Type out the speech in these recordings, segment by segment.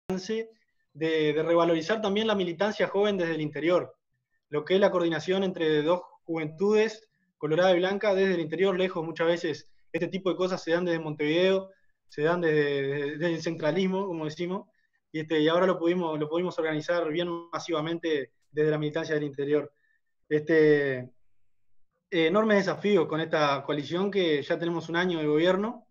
de revalorizar también la militancia joven desde el interior, lo que es la coordinación entre dos juventudes, colorada y blanca, desde el interior, lejos. Muchas veces este tipo de cosas se dan desde Montevideo, se dan desde el centralismo, como decimos, y ahora lo pudimos organizar bien masivamente desde la militancia del interior. Enormes desafíos con esta coalición que ya tenemos un año de gobierno,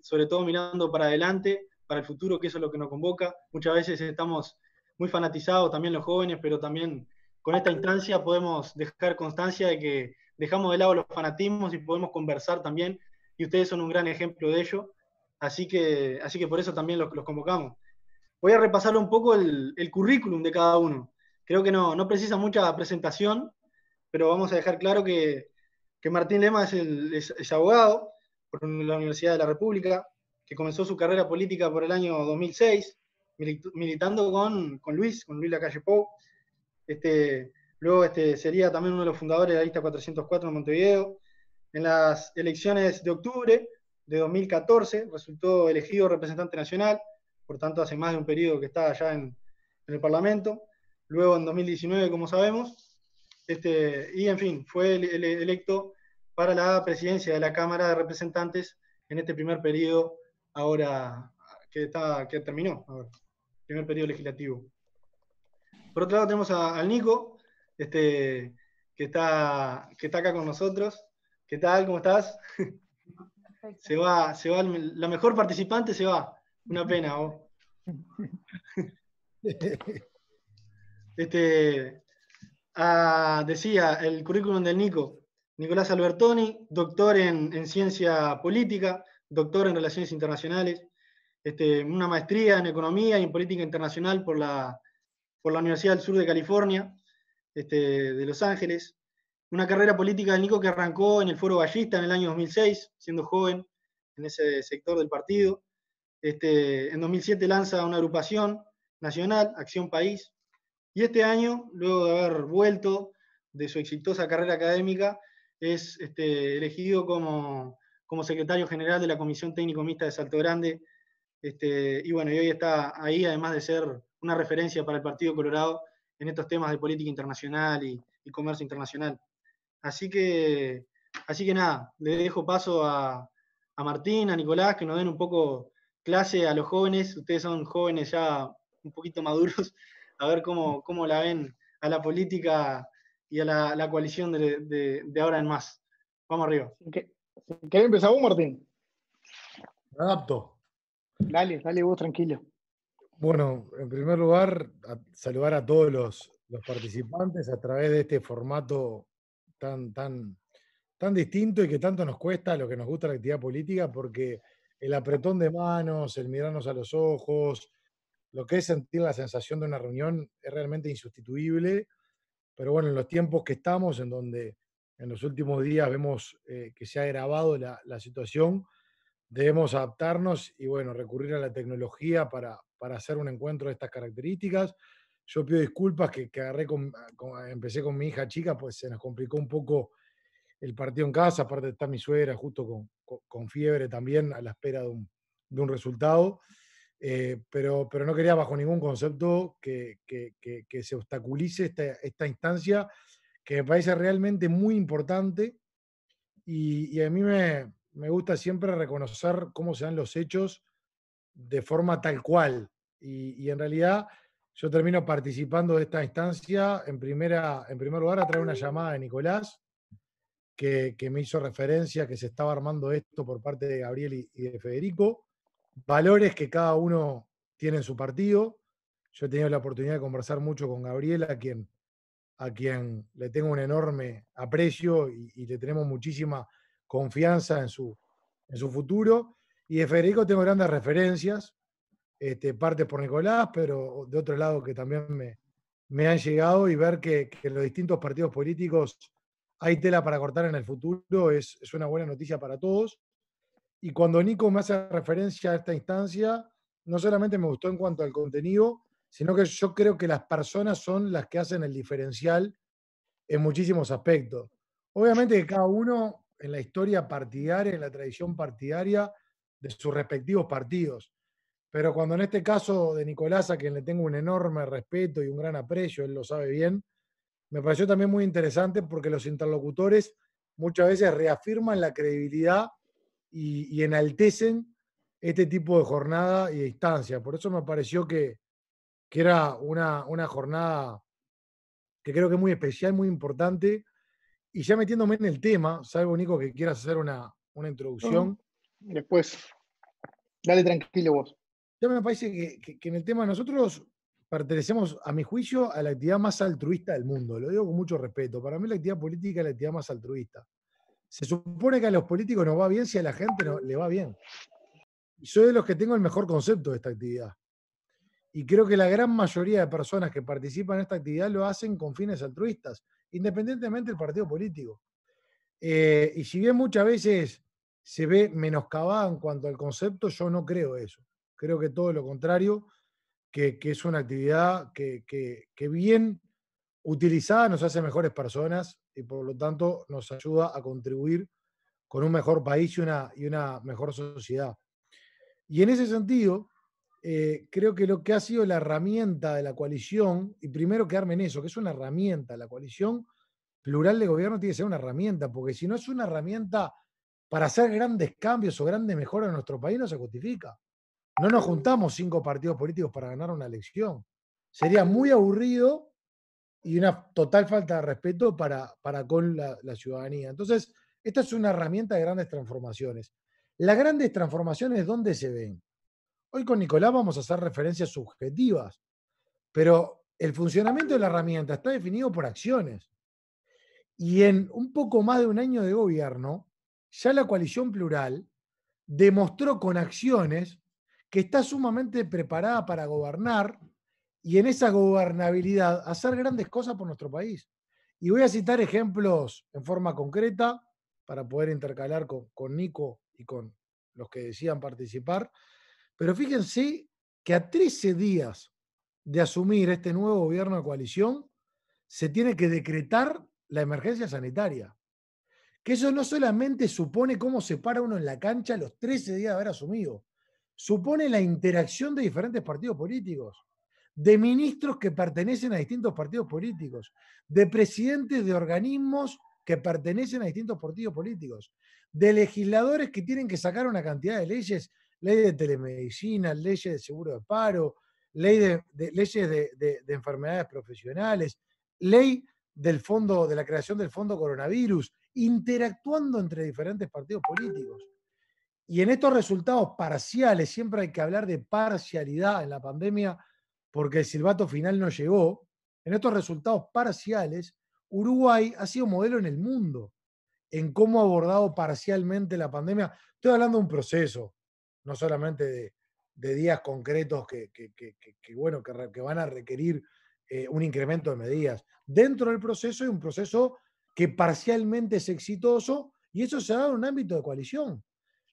sobre todo mirando para adelante, para el futuro, que eso es lo que nos convoca. Muchas veces estamos muy fanatizados, también los jóvenes, pero también con esta instancia podemos dejar constancia de que dejamos de lado los fanatismos y podemos conversar también, y ustedes son un gran ejemplo de ello, así que por eso también los convocamos. Voy a repasar un poco el currículum de cada uno. Creo que no precisa mucha presentación, pero vamos a dejar claro que Martín Lema es abogado por la Universidad de la República, que comenzó su carrera política por el año 2006, militando con Luis Lacalle Pou. Luego sería también uno de los fundadores de la lista 404 en Montevideo. En las elecciones de octubre de 2014 resultó elegido representante nacional, por tanto hace más de un periodo que está allá en el Parlamento. Luego en 2019, como sabemos, y en fin, fue electo para la presidencia de la Cámara de Representantes en este primer periodo, ahora que terminó, ahora, primer periodo legislativo. Por otro lado tenemos al Nico, que está acá con nosotros. ¿Qué tal? ¿Cómo estás? Se va, la mejor participante se va. Una pena, vos. Decía el currículum del Nico. Nicolás Albertoni, doctor en ciencia política, doctor en relaciones internacionales, una maestría en economía y en política internacional por la Universidad del Sur de California, de Los Ángeles. Una carrera política del Nico que arrancó en el Foro Ballista en el año 2006, siendo joven en ese sector del partido. En 2007 lanza una agrupación nacional, Acción País, y este año, luego de haber vuelto de su exitosa carrera académica, es elegido como secretario general de la Comisión Técnico Mixta de Salto Grande, y bueno, y hoy está ahí, además de ser una referencia para el Partido Colorado en estos temas de política internacional y comercio internacional. Así que nada, le dejo paso a Martín, a Nicolás, que nos den un poco clase a los jóvenes. Ustedes son jóvenes ya un poquito maduros, a ver cómo la ven a la política y a la coalición de ahora en más. Vamos arriba. ¿Querés empezar vos, Martín? Me adapto. Dale vos, tranquilo. Bueno, en primer lugar, saludar a todos los participantes a través de este formato tan distinto y que tanto nos cuesta, lo que nos gusta la actividad política, porque el apretón de manos, el mirarnos a los ojos, lo que es sentir la sensación de una reunión es realmente insustituible. Pero bueno, en los tiempos que estamos, en donde en los últimos días vemos que se ha agravado la situación, debemos adaptarnos y bueno, recurrir a la tecnología para hacer un encuentro de estas características. Yo pido disculpas que empecé con mi hija chica, pues se nos complicó un poco el partido en casa, aparte está mi suegra justo con fiebre también a la espera de un resultado. Pero no quería bajo ningún concepto que se obstaculice esta instancia que me parece realmente muy importante y a mí me gusta siempre reconocer cómo se dan los hechos de forma tal cual. Y en realidad yo termino participando de esta instancia en primer lugar a través de una llamada de Nicolás, que me hizo referencia que se estaba armando esto por parte de Gabriel y de Federico. Valores que cada uno tiene en su partido. Yo he tenido la oportunidad de conversar mucho con Gabriel, a quien le tengo un enorme aprecio y le tenemos muchísima confianza en su futuro. Y de Federico tengo grandes referencias, parte por Nicolás, pero de otro lado que también me han llegado, y ver que en los distintos partidos políticos hay tela para cortar en el futuro es una buena noticia para todos. Y cuando Nico me hace referencia a esta instancia, no solamente me gustó en cuanto al contenido, sino que yo creo que las personas son las que hacen el diferencial en muchísimos aspectos. Obviamente que cada uno en la historia partidaria, en la tradición partidaria de sus respectivos partidos. pero cuando en este caso de Nicolás, a quien le tengo un enorme respeto y un gran aprecio, él lo sabe bien, me pareció también muy interesante porque los interlocutores muchas veces reafirman la credibilidad y enaltecen este tipo de jornada y de instancia. Por eso me pareció que era una jornada que creo que es muy especial, muy importante. Y ya metiéndome en el tema, salvo Nico que quieras hacer una No, introducción, después, dale tranquilo vos. ya me parece que en el tema nosotros pertenecemos, a mi juicio, a la actividad más altruista del mundo. Lo digo con mucho respeto. Para mí la actividad política es la actividad más altruista. Se supone que a los políticos nos va bien si a la gente no, le va bien. Y soy de los que tengo el mejor concepto de esta actividad. Y creo que la gran mayoría de personas que participan en esta actividad lo hacen con fines altruistas, independientemente del partido político. Y si bien muchas veces se ve menoscabada en cuanto al concepto, yo no creo eso. Creo que todo lo contrario, que es una actividad que bien utilizada nos hace mejores personas y por lo tanto nos ayuda a contribuir con un mejor país y una mejor sociedad. Y en ese sentido, creo que lo que ha sido la herramienta de la coalición, y primero quedarme en eso, que es una herramienta, la coalición plural de gobierno tiene que ser una herramienta, porque si no es una herramienta para hacer grandes cambios o grandes mejoras en nuestro país, no se justifica. No nos juntamos 5 partidos políticos para ganar una elección. Sería muy aburrido y una total falta de respeto para con la ciudadanía. Entonces, esta es una herramienta de grandes transformaciones. Las grandes transformaciones, ¿dónde se ven? Hoy con Nicolás vamos a hacer referencias subjetivas, pero el funcionamiento de la herramienta está definido por acciones. Y en un poco más de un año de gobierno, ya la coalición plural demostró con acciones que está sumamente preparada para gobernar y en esa gobernabilidad hacer grandes cosas por nuestro país. Y voy a citar ejemplos en forma concreta para poder intercalar con Nico y con los que decidan participar. Pero fíjense que a 13 días de asumir este nuevo gobierno de coalición, se tiene que decretar la emergencia sanitaria. Que eso no solamente supone cómo se para uno en la cancha a los 13 días de haber asumido, supone la interacción de diferentes partidos políticos, de ministros que pertenecen a distintos partidos políticos, de presidentes de organismos que pertenecen a distintos partidos políticos, de legisladores que tienen que sacar una cantidad de leyes, ley de telemedicina, leyes de seguro de paro, leyes de enfermedades profesionales, ley del fondo, de la creación del fondo coronavirus, interactuando entre diferentes partidos políticos. Y en estos resultados parciales, siempre hay que hablar de parcialidad en la pandemia, porque el silbato final no llegó. En estos resultados parciales, Uruguay ha sido modelo en el mundo en cómo ha abordado parcialmente la pandemia. Estoy hablando de un proceso, no solamente de días concretos bueno, que van a requerir un incremento de medidas. Dentro del proceso hay un proceso que parcialmente es exitoso y eso se ha dado en un ámbito de coalición,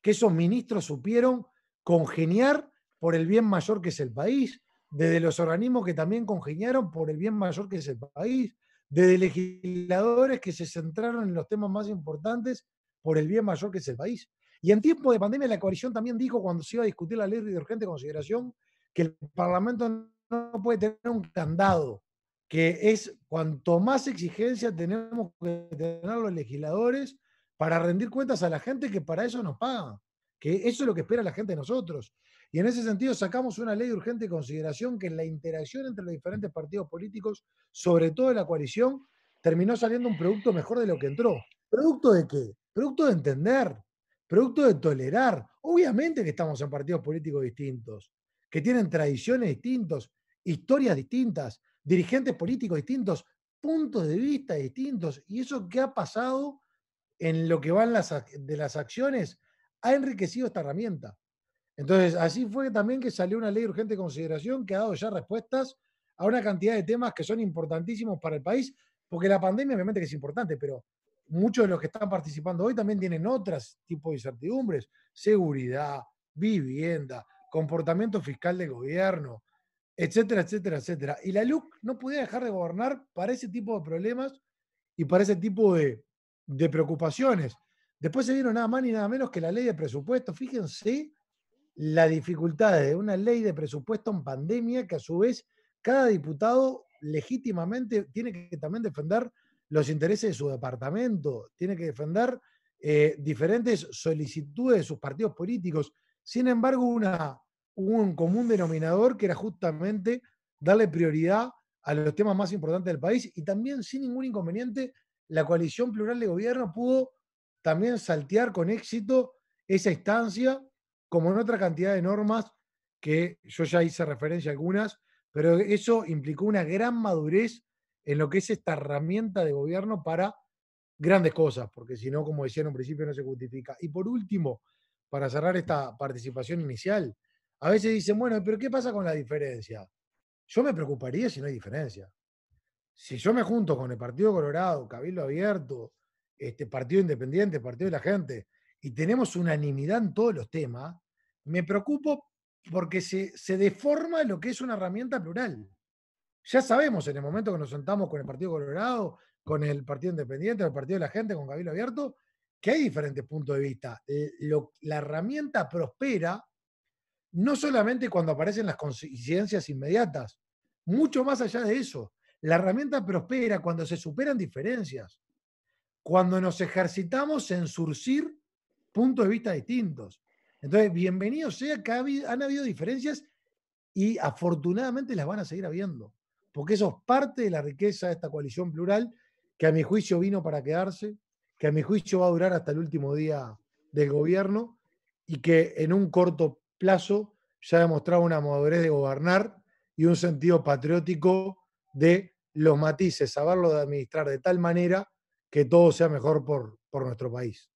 que esos ministros supieron congeniar por el bien mayor que es el país, desde los organismos que también congeniaron por el bien mayor que es el país, desde legisladores que se centraron en los temas más importantes por el bien mayor que es el país. Y en tiempo de pandemia la coalición también dijo, cuando se iba a discutir la ley de urgente consideración, que el Parlamento no puede tener un candado, que es cuanto más exigencia tenemos que tener los legisladores para rendir cuentas a la gente, que para eso nos pagan, que eso es lo que espera la gente de nosotros. Y en ese sentido sacamos una ley de urgente consideración que en la interacción entre los diferentes partidos políticos, sobre todo de la coalición, terminó saliendo un producto mejor de lo que entró. ¿Producto de qué? Producto de entender, producto de tolerar. Obviamente que estamos en partidos políticos distintos, que tienen tradiciones distintas, historias distintas, dirigentes políticos distintos, puntos de vista distintos. Y eso que ha pasado en lo que van de las acciones ha enriquecido esta herramienta. Entonces, así fue también que salió una ley de urgente consideración que ha dado ya respuestas a una cantidad de temas que son importantísimos para el país, porque la pandemia obviamente que es importante, pero muchos de los que están participando hoy también tienen otros tipos de incertidumbres, seguridad, vivienda, comportamiento fiscal del gobierno, etcétera, etcétera, etcétera. Y la LUC no podía dejar de gobernar para ese tipo de problemas y para ese tipo de preocupaciones. Después se vieron nada más ni nada menos que la ley de presupuesto. Fíjense las dificultades de una ley de presupuesto en pandemia, que a su vez cada diputado legítimamente tiene que también defender los intereses de su departamento, tiene que defender diferentes solicitudes de sus partidos políticos. Sin embargo, hubo un común denominador que era justamente darle prioridad a los temas más importantes del país, y también sin ningún inconveniente la coalición plural de gobierno pudo también saltear con éxito esa instancia, como en otra cantidad de normas que yo ya hice referencia a algunas, pero eso implicó una gran madurez en lo que es esta herramienta de gobierno para grandes cosas, porque si no, como decía en un principio, no se justifica. Y por último, para cerrar esta participación inicial, a veces dicen, bueno, pero ¿qué pasa con la diferencia? Yo me preocuparía si no hay diferencia. Si yo me junto con el Partido Colorado, Cabildo Abierto, Partido Independiente, Partido de la Gente, y tenemos unanimidad en todos los temas, me preocupo porque se deforma lo que es una herramienta plural. Ya sabemos en el momento que nos sentamos con el Partido Colorado, con el Partido Independiente, el Partido de la Gente, con Cabildo Abierto, que hay diferentes puntos de vista. La herramienta prospera no solamente cuando aparecen las coincidencias inmediatas, mucho más allá de eso. La herramienta prospera cuando se superan diferencias, cuando nos ejercitamos en surcir puntos de vista distintos. Entonces, bienvenido sea que han habido diferencias y afortunadamente las van a seguir habiendo, porque eso es parte de la riqueza de esta coalición plural, que a mi juicio vino para quedarse, que a mi juicio va a durar hasta el último día del gobierno y que en un corto plazo ya ha demostrado una madurez de gobernar y un sentido patriótico de los matices, saberlo de administrar de tal manera que todo sea mejor por nuestro país.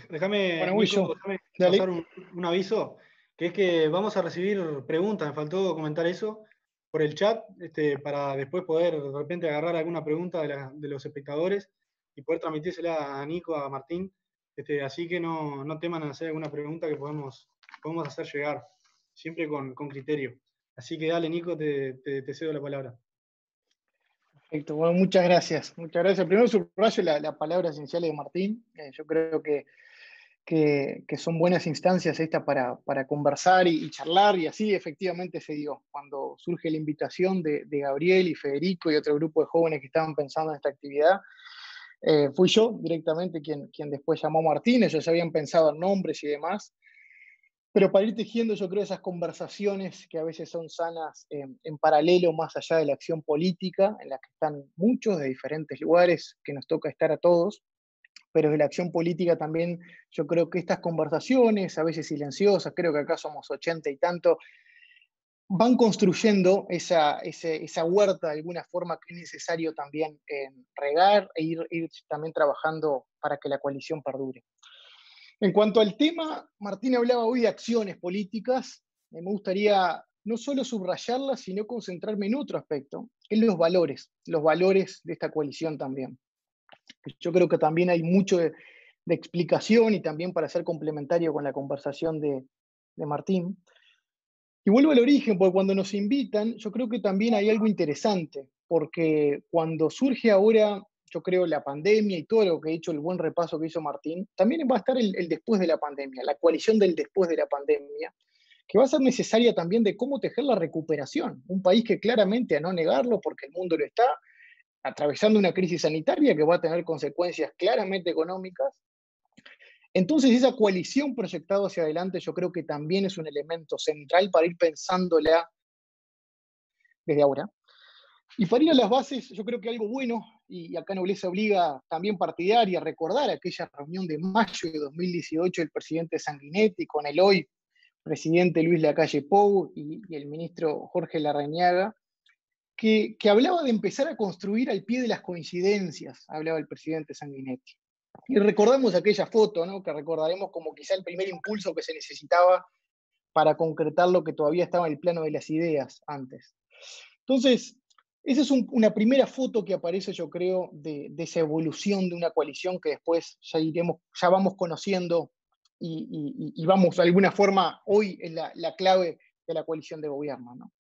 Déjame, Bueno, Nico, Wilson, déjame dale. pasar un aviso, que es que vamos a recibir preguntas, me faltó comentar eso, por el chat, para después poder de repente agarrar alguna pregunta de los espectadores y poder transmitírsela a Nico, a Martín, así que no teman en hacer alguna pregunta que podemos hacer llegar, siempre con criterio. Así que dale, Nico, te cedo la palabra. Perfecto, bueno, muchas gracias. Muchas gracias. Primero subrayo la palabra esencial de Martín. Yo creo que son buenas instancias estas para conversar y charlar, y así efectivamente se dio. Cuando surge la invitación de Gabriel y Federico y otro grupo de jóvenes que estaban pensando en esta actividad, fui yo directamente quien después llamó a Martín. Ellos habían pensado en nombres y demás, pero para ir tejiendo, yo creo, esas conversaciones que a veces son sanas en paralelo, más allá de la acción política, en la que están muchos de diferentes lugares, que nos toca estar a todos, pero de la acción política también. Yo creo que estas conversaciones, a veces silenciosas, creo que acá somos 80 y tanto, van construyendo esa huerta de alguna forma, que es necesario también regar e ir también trabajando para que la coalición perdure. En cuanto al tema, Martín hablaba hoy de acciones políticas. Me gustaría no solo subrayarlas, sino concentrarme en otro aspecto, en los valores de esta coalición también. Yo creo que también hay mucho de explicación, y también para ser complementario con la conversación de Martín. Y vuelvo al origen, porque cuando nos invitan, yo creo que también hay algo interesante, porque cuando surge ahora, yo creo, la pandemia y todo lo que ha hecho, el buen repaso que hizo Martín, también va a estar el después de la pandemia, la coalición del después de la pandemia, que va a ser necesaria también de cómo tejer la recuperación. Un país que claramente, a no negarlo, porque el mundo lo está, atravesando una crisis sanitaria que va a tener consecuencias claramente económicas. Entonces, esa coalición proyectada hacia adelante, yo creo que también es un elemento central para ir pensándola desde ahora. Y para ir a las bases, yo creo que algo bueno, y acá Nobleza Obliga también partidaria, recordar aquella reunión de mayo de 2018 del presidente Sanguinetti con el hoy presidente Luis Lacalle Pou y el ministro Jorge Larrañaga, que hablaba de empezar a construir al pie de las coincidencias, hablaba el presidente Sanguinetti. Y recordamos aquella foto, ¿no?, que recordaremos como quizá el primer impulso que se necesitaba para concretar lo que todavía estaba en el plano de las ideas antes. Entonces, esa es una primera foto que aparece, yo creo, de esa evolución de una coalición que después ya vamos conociendo, y vamos, de alguna forma, hoy es la clave de la coalición de gobierno, ¿no?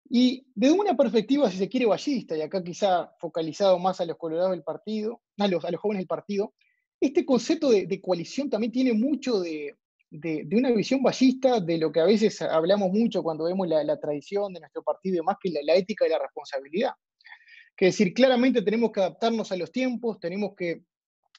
Y desde una perspectiva, si se quiere, ballista, y acá quizá focalizado más a los colorados del partido, a los jóvenes del partido, este concepto de coalición también tiene mucho de de una visión ballista de lo que a veces hablamos mucho cuando vemos la tradición de nuestro partido y demás, que es la ética y la responsabilidad. Que es decir, claramente tenemos que adaptarnos a los tiempos, tenemos que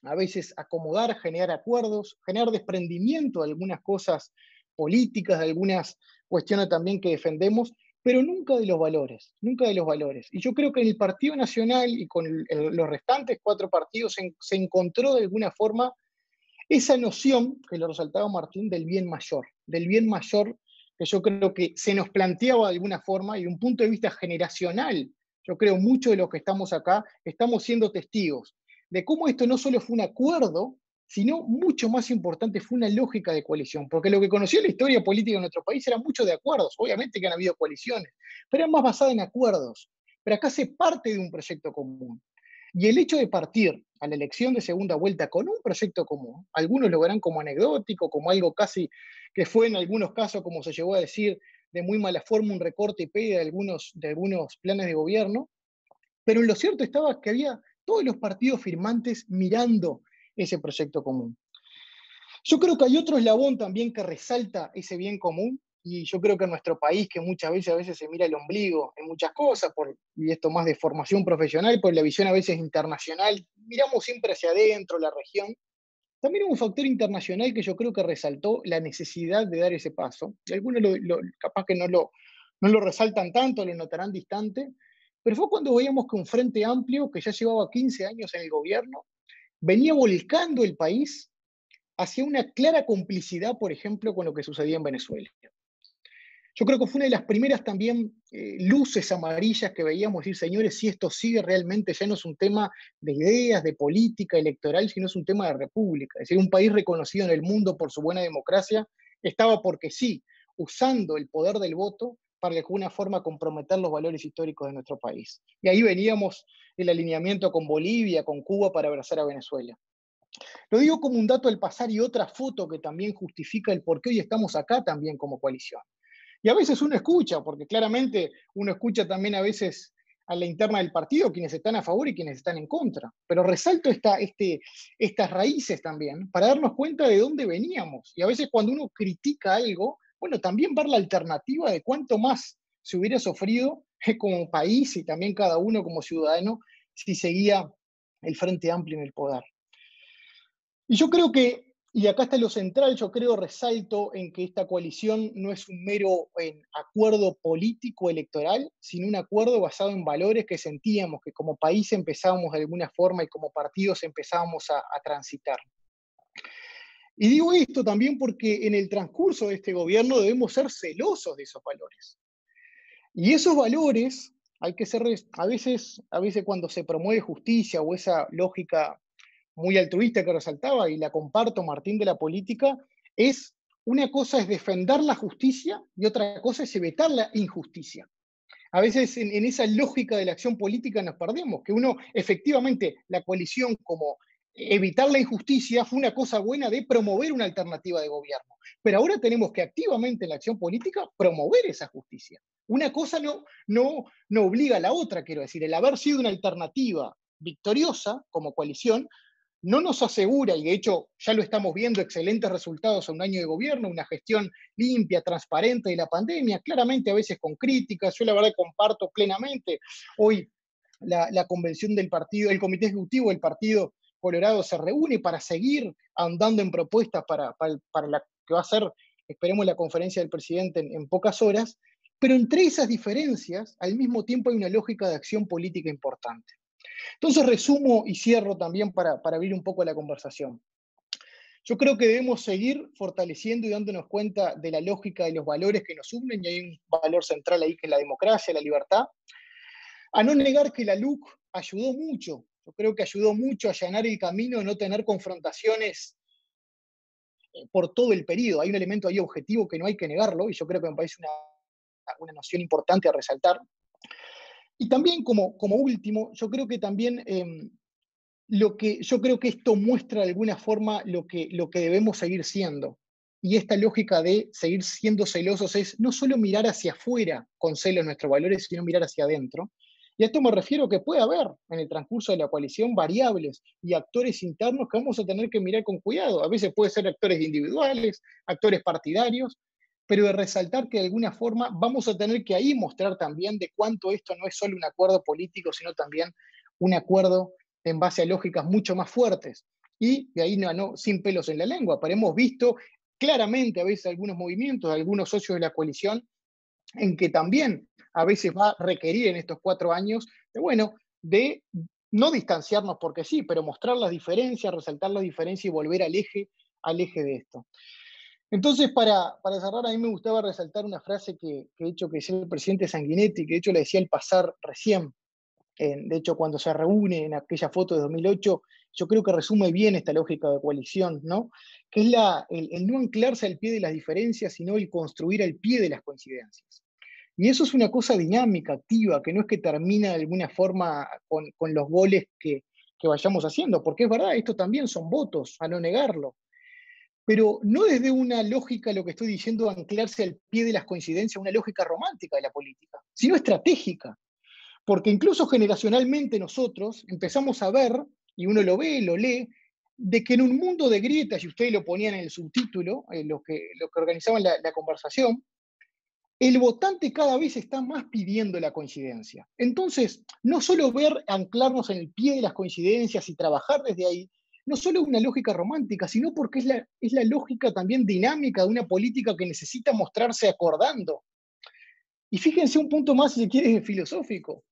a veces acomodar, generar acuerdos, generar desprendimiento de algunas cosas políticas, de algunas cuestiones también que defendemos, pero nunca de los valores, nunca de los valores. Y yo creo que en el Partido Nacional y con los restantes 4 partidos se encontró de alguna forma esa noción, que lo resaltaba Martín, del bien mayor que yo creo que se nos planteaba de alguna forma y de un punto de vista generacional. Yo creo muchos de los que estamos acá estamos siendo testigos de cómo esto no solo fue un acuerdo, sino mucho más importante, fue una lógica de coalición, porque lo que conocía la historia política de nuestro país era mucho de acuerdos, obviamente que han habido coaliciones, pero eran más basadas en acuerdos. Pero acá se parte de un proyecto común. Y el hecho de partir a la elección de segunda vuelta con un proyecto común, algunos lo verán como anecdótico, como algo casi que fue en algunos casos, como se llegó a decir, de muy mala forma, un recorte y pérdida de algunos planes de gobierno, pero lo cierto estaba que había todos los partidos firmantes mirando ese proyecto común. Yo creo que hay otro eslabón también que resalta ese bien común, y yo creo que en nuestro país, que muchas veces a veces se mira el ombligo en muchas cosas, y esto más de formación profesional, por la visión a veces internacional, miramos siempre hacia adentro, la región. También hubo un factor internacional que yo creo que resaltó la necesidad de dar ese paso. Y algunos capaz que no lo resaltan tanto, lo notarán distante, pero fue cuando veíamos que un Frente Amplio, que ya llevaba 15 años en el gobierno, venía volcando el país hacia una clara complicidad, por ejemplo, con lo que sucedía en Venezuela. Yo creo que fue una de las primeras también luces amarillas que veíamos, decir, señores, si esto sigue realmente, ya no es un tema de ideas, de política electoral, sino es un tema de república. Es decir, un país reconocido en el mundo por su buena democracia, estaba porque sí, usando el poder del voto para de alguna forma comprometer los valores históricos de nuestro país. Y ahí veníamos el alineamiento con Bolivia, con Cuba para abrazar a Venezuela. Lo digo como un dato al pasar y otra foto que también justifica el por qué hoy estamos acá también como coalición. Y a veces uno escucha, porque claramente uno escucha también a veces a la interna del partido quienes están a favor y quienes están en contra. Pero resalto estas raíces también para darnos cuenta de dónde veníamos. Y a veces cuando uno critica algo, bueno, también ver la alternativa de cuánto más se hubiera sufrido como país y también cada uno como ciudadano si seguía el Frente Amplio en el poder. Y yo creo que, y acá está lo central, yo creo, resalto en que esta coalición no es un mero acuerdo político electoral, sino un acuerdo basado en valores que sentíamos que como país empezábamos de alguna forma y como partidos empezábamos a transitar. Y digo esto también porque en el transcurso de este gobierno debemos ser celosos de esos valores. Y esos valores hay que ser, a veces cuando se promueve justicia o esa lógica muy altruista que resaltaba, y la comparto, Martín, de la política, es una cosa es defender la justicia y otra cosa es evitar la injusticia. A veces en esa lógica de la acción política nos perdemos, que uno, efectivamente, la coalición como evitar la injusticia fue una cosa buena de promover una alternativa de gobierno. Pero ahora tenemos que activamente en la acción política promover esa justicia. Una cosa no obliga a la otra, quiero decir, el haber sido una alternativa victoriosa como coalición no nos asegura, y de hecho ya lo estamos viendo, excelentes resultados a un año de gobierno, una gestión limpia, transparente de la pandemia, claramente a veces con críticas, yo la verdad comparto plenamente. Hoy la convención del partido, el comité ejecutivo del Partido Colorado se reúne para seguir andando en propuestas para la que va a ser, esperemos, la conferencia del presidente en pocas horas, pero entre esas diferencias, al mismo tiempo hay una lógica de acción política importante. Entonces resumo y cierro también para abrir un poco la conversación. Yo creo que debemos seguir fortaleciendo y dándonos cuenta de la lógica de los valores que nos unen, y hay un valor central ahí que es la democracia, la libertad. A no negar que la LUC ayudó mucho, yo creo que ayudó mucho a allanar el camino, no tener confrontaciones por todo el periodo. Hay un elemento ahí objetivo que no hay que negarlo, y yo creo que me parece una noción importante a resaltar. Y también como último, yo creo que también yo creo que esto muestra de alguna forma lo que debemos seguir siendo. Y esta lógica de seguir siendo celosos es no solo mirar hacia afuera con celos nuestros valores, sino mirar hacia adentro. Y a esto me refiero que puede haber en el transcurso de la coalición variables y actores internos que vamos a tener que mirar con cuidado. A veces puede ser actores individuales, actores partidarios, pero de resaltar que de alguna forma vamos a tener que ahí mostrar también de cuánto esto no es solo un acuerdo político, sino también un acuerdo en base a lógicas mucho más fuertes. Y de ahí no, sin pelos en la lengua, pero hemos visto claramente a veces algunos movimientos, algunos socios de la coalición, en que también a veces va a requerir en estos 4 años de no distanciarnos porque sí, pero mostrar las diferencias, resaltar las diferencias y volver al eje de esto. Entonces, para cerrar, a mí me gustaba resaltar una frase que de hecho que decía el presidente Sanguinetti, que de hecho le decía al pasar recién, de hecho cuando se reúne en aquella foto de 2008, yo creo que resume bien esta lógica de coalición, ¿no? Que es el no anclarse al pie de las diferencias, sino el construir al pie de las coincidencias. Y eso es una cosa dinámica, activa, que no es que termina de alguna forma con los goles que vayamos haciendo, porque es verdad, esto también son votos, a no negarlo. Pero no desde una lógica, lo que estoy diciendo, anclarse al pie de las coincidencias, una lógica romántica de la política, sino estratégica. Porque incluso generacionalmente nosotros empezamos a ver, y uno lo ve, lo lee, de que en un mundo de grietas, y ustedes lo ponían en el subtítulo, lo que organizaban la conversación, el votante cada vez está más pidiendo la coincidencia. Entonces, no solo ver, anclarnos en el pie de las coincidencias y trabajar desde ahí, no solo es una lógica romántica, sino porque es la lógica también dinámica de una política que necesita mostrarse acordando. Y fíjense un punto más, si se quiere, filosófico.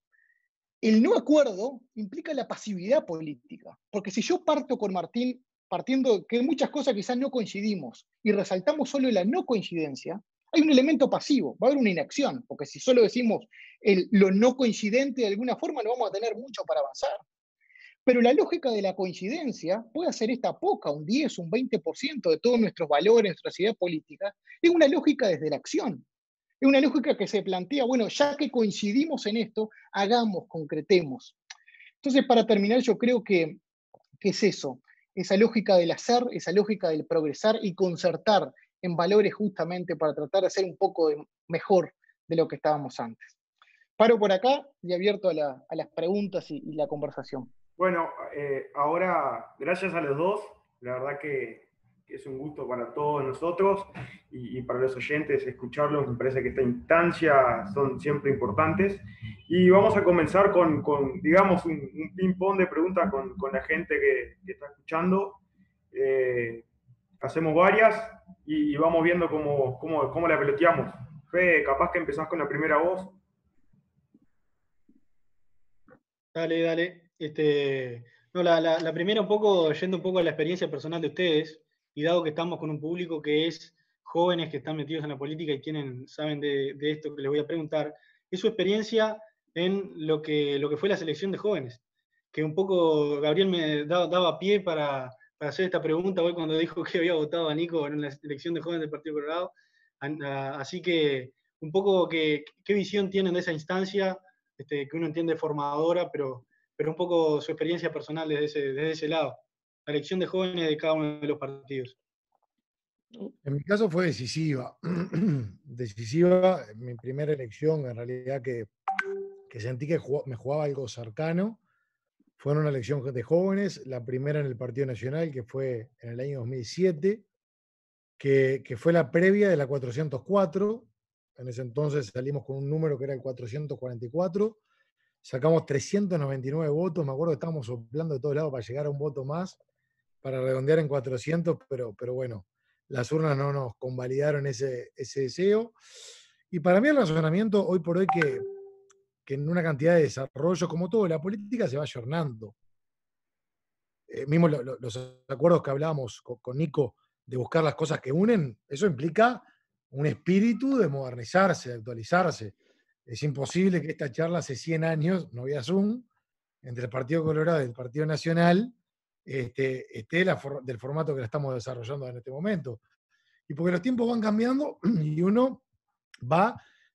El no acuerdo implica la pasividad política, porque si yo parto con Martín, partiendo que en muchas cosas quizás no coincidimos, y resaltamos solo la no coincidencia, hay un elemento pasivo, va a haber una inacción, porque si solo decimos lo no coincidente, de alguna forma no vamos a tener mucho para avanzar. Pero la lógica de la coincidencia puede hacer esta poca, un 10, un 20% de todos nuestros valores, nuestras ideas políticas, es una lógica desde la acción. Es una lógica que se plantea, bueno, ya que coincidimos en esto, hagamos, concretemos. Entonces, para terminar, yo creo que es eso, esa lógica del hacer, esa lógica del progresar y concertar en valores justamente para tratar de hacer un poco mejor de lo que estábamos antes. Paro por acá y abierto a las preguntas y la conversación. Bueno, ahora, gracias a los dos, la verdad que es un gusto para todos nosotros y para los oyentes escucharlos, me parece que esta instancia son siempre importantes. Y vamos a comenzar digamos, un ping-pong de preguntas con la gente que está escuchando. Hacemos varias y vamos viendo cómo la peloteamos. Fede, capaz que empezás con la primera voz. Dale, dale. No, la primera un poco, yendo un poco a la experiencia personal de ustedes, y dado que estamos con un público que es jóvenes que están metidos en la política y saben de esto que les voy a preguntar, es su experiencia en lo que fue la selección de jóvenes. Que un poco Gabriel me daba pie para hacer esta pregunta hoy cuando dijo que había votado a Nico en la selección de jóvenes del Partido Colorado. Así que un poco qué visión tienen de esa instancia, que uno entiende formadora, pero un poco su experiencia personal desde ese lado, la elección de jóvenes de cada uno de los partidos. En mi caso fue decisiva. Decisiva, mi primera elección, en realidad que sentí que me jugaba algo cercano. Fue una elección de jóvenes, la primera en el Partido Nacional, que fue en el año 2007, que fue la previa de la 404. En ese entonces salimos con un número que era el 444. Sacamos 399 votos. Me acuerdo que estábamos soplando de todos lados para llegar a un voto más, para redondear en 400, pero bueno, las urnas no nos convalidaron ese deseo. Y para mí el razonamiento hoy por hoy que en una cantidad de desarrollos, como todo, la política se va ayornando. Mismo los acuerdos que hablábamos con Nico de buscar las cosas que unen, eso implica un espíritu de modernizarse, de actualizarse. Es imposible que esta charla hace 100 años, no había Zoom, entre el Partido Colorado y el Partido Nacional, esté del formato que la estamos desarrollando en este momento. Y porque los tiempos van cambiando y uno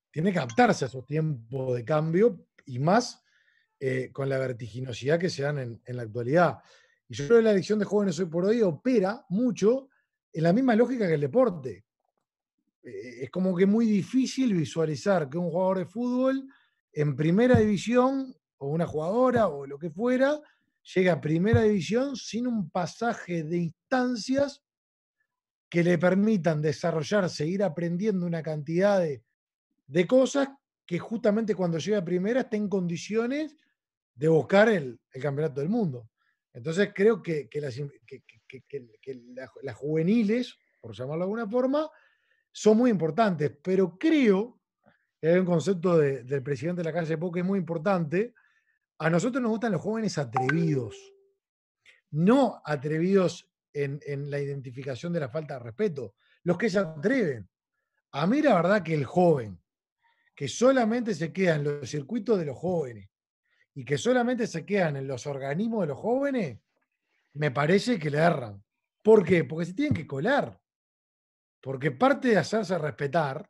tiene que adaptarse a esos tiempos de cambio y más con la vertiginosidad que se dan en la actualidad. Y yo creo que la elección de jóvenes hoy por hoy opera mucho en la misma lógica que el deporte. Es como que muy difícil visualizar que un jugador de fútbol en primera división, o una jugadora, o lo que fuera, llega a primera división sin un pasaje de instancias que le permitan desarrollar, seguir aprendiendo una cantidad de cosas que justamente cuando llega a primera está en condiciones de buscar el campeonato del mundo. Entonces creo que las juveniles, por llamarlo de alguna forma, son muy importantes, pero creo que hay un concepto del presidente de la calle Pou que es muy importante. A nosotros nos gustan los jóvenes atrevidos, no atrevidos en la identificación de la falta de respeto, los que se atreven. A mí la verdad que el joven que solamente se queda en los circuitos de los jóvenes y que solamente se quedan en los organismos de los jóvenes, me parece que le erran. ¿Por qué? Porque se tienen que colar. Porque parte de hacerse respetar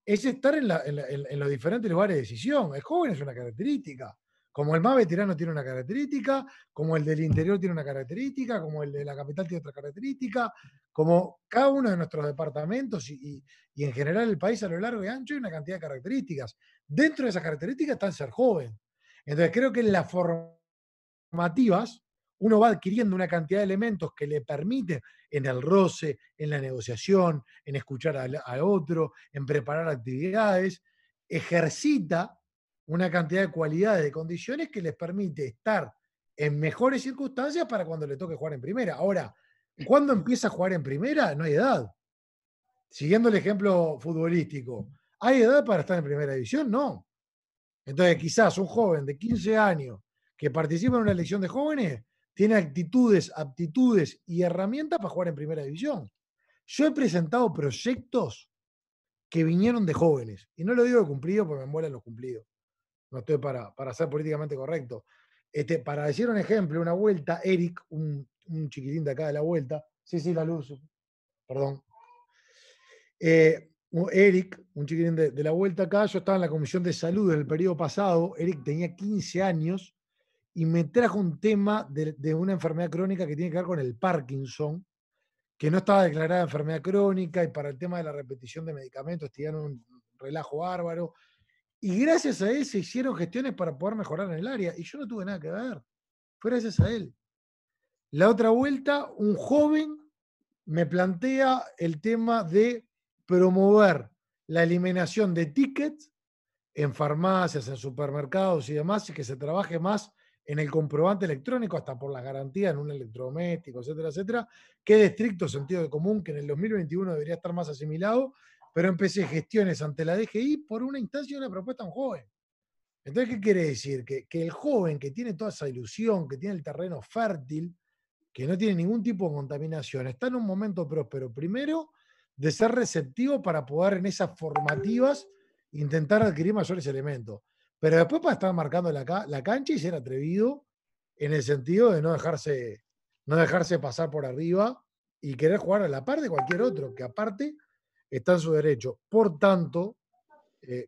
es estar en los diferentes lugares de decisión. El joven es una característica. Como el más veterano tiene una característica, como el del interior tiene una característica, como el de la capital tiene otra característica, como cada uno de nuestros departamentos y en general el país a lo largo y ancho hay una cantidad de características. Dentro de esas características está el ser joven. Entonces creo que en las formativas uno va adquiriendo una cantidad de elementos que le permiten en el roce, en la negociación, en escuchar al otro, en preparar actividades, ejercita una cantidad de cualidades, de condiciones que les permite estar en mejores circunstancias para cuando le toque jugar en primera. Ahora, ¿cuándo empieza a jugar en primera? No hay edad. Siguiendo el ejemplo futbolístico, ¿hay edad para estar en primera división? No. Entonces, quizás un joven de 15 años que participa en una elección de jóvenes tiene actitudes, aptitudes y herramientas para jugar en primera división. Yo he presentado proyectos que vinieron de jóvenes, y no lo digo de cumplido porque me molan los cumplidos. No estoy para ser políticamente correcto. Para decir un ejemplo, una vuelta, Eric, un chiquitín de acá de la vuelta, sí, la luz, perdón. Eric, un chiquitín de la vuelta acá, yo estaba en la comisión de salud en el periodo pasado, Eric tenía 15 años y me trajo un tema de una enfermedad crónica que tiene que ver con el Parkinson, que no estaba declarada enfermedad crónica y para el tema de la repetición de medicamentos tenían un relajo bárbaro. Y gracias a él se hicieron gestiones para poder mejorar en el área y yo no tuve nada que ver. Fue gracias a él. La otra vuelta, un joven me plantea el tema de promover la eliminación de tickets en farmacias, en supermercados y demás, y que se trabaje más en el comprobante electrónico, hasta por las garantías en un electrodoméstico, etcétera, etcétera, que de estricto sentido de común, que en el 2021 debería estar más asimilado, pero empecé gestiones ante la DGI por una instancia y una propuesta a un joven. Entonces, ¿qué quiere decir? Que el joven que tiene toda esa ilusión, que tiene el terreno fértil, que no tiene ningún tipo de contaminación, está en un momento próspero, primero, de ser receptivo para poder en esas formativas intentar adquirir mayores elementos. Pero después para estar marcando la cancha y ser atrevido en el sentido de no dejarse pasar por arriba y querer jugar a la par de cualquier otro, que aparte está en su derecho. Por tanto,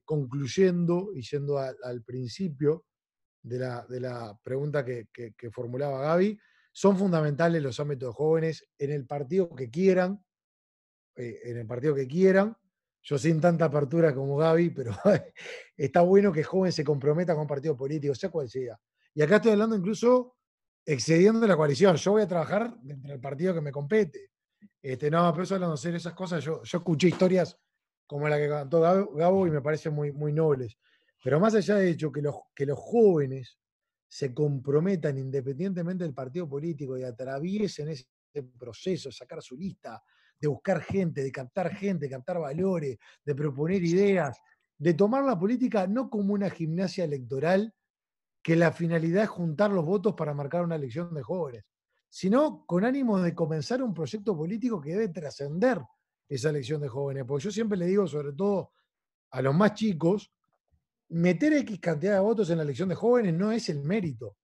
concluyendo y yendo al principio de la pregunta que formulaba Gaby, son fundamentales los ámbitos de jóvenes en el partido que quieran, Yo sin tanta apertura como Gaby, pero está bueno que el joven se comprometa con un partido político, sea cual sea. Y acá estoy hablando incluso excediendo la coalición. Yo voy a trabajar dentro del partido que me compete. No, pero eso hablando de esas cosas, yo escuché historias como la que contó Gabo y me parecen muy, muy nobles. Pero más allá de hecho, que los jóvenes se comprometan independientemente del partido político y atraviesen ese proceso, de sacar su lista, de buscar gente, de captar valores, de proponer ideas, de tomar la política no como una gimnasia electoral, que la finalidad es juntar los votos para marcar una elección de jóvenes, sino con ánimo de comenzar un proyecto político que debe trascender esa elección de jóvenes. Porque yo siempre le digo, sobre todo a los más chicos, meter X cantidad de votos en la elección de jóvenes no es el mérito.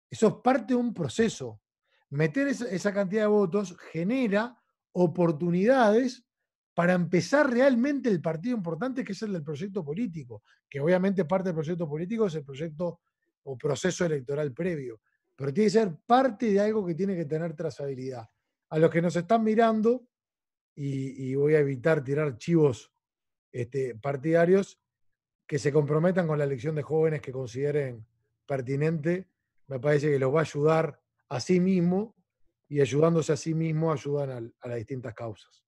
Eso es parte de un proceso. Meter esa cantidad de votos genera oportunidades para empezar realmente el partido importante, que es el del proyecto político, que obviamente parte del proyecto político es el proyecto o proceso electoral previo, pero tiene que ser parte de algo que tiene que tener trazabilidad. A los que nos están mirando, y voy a evitar tirar chivos partidarios, que se comprometan con la elección de jóvenes que consideren pertinente, me parece que los va a ayudar a sí mismo, y ayudándose a sí mismo ayudan a las distintas causas.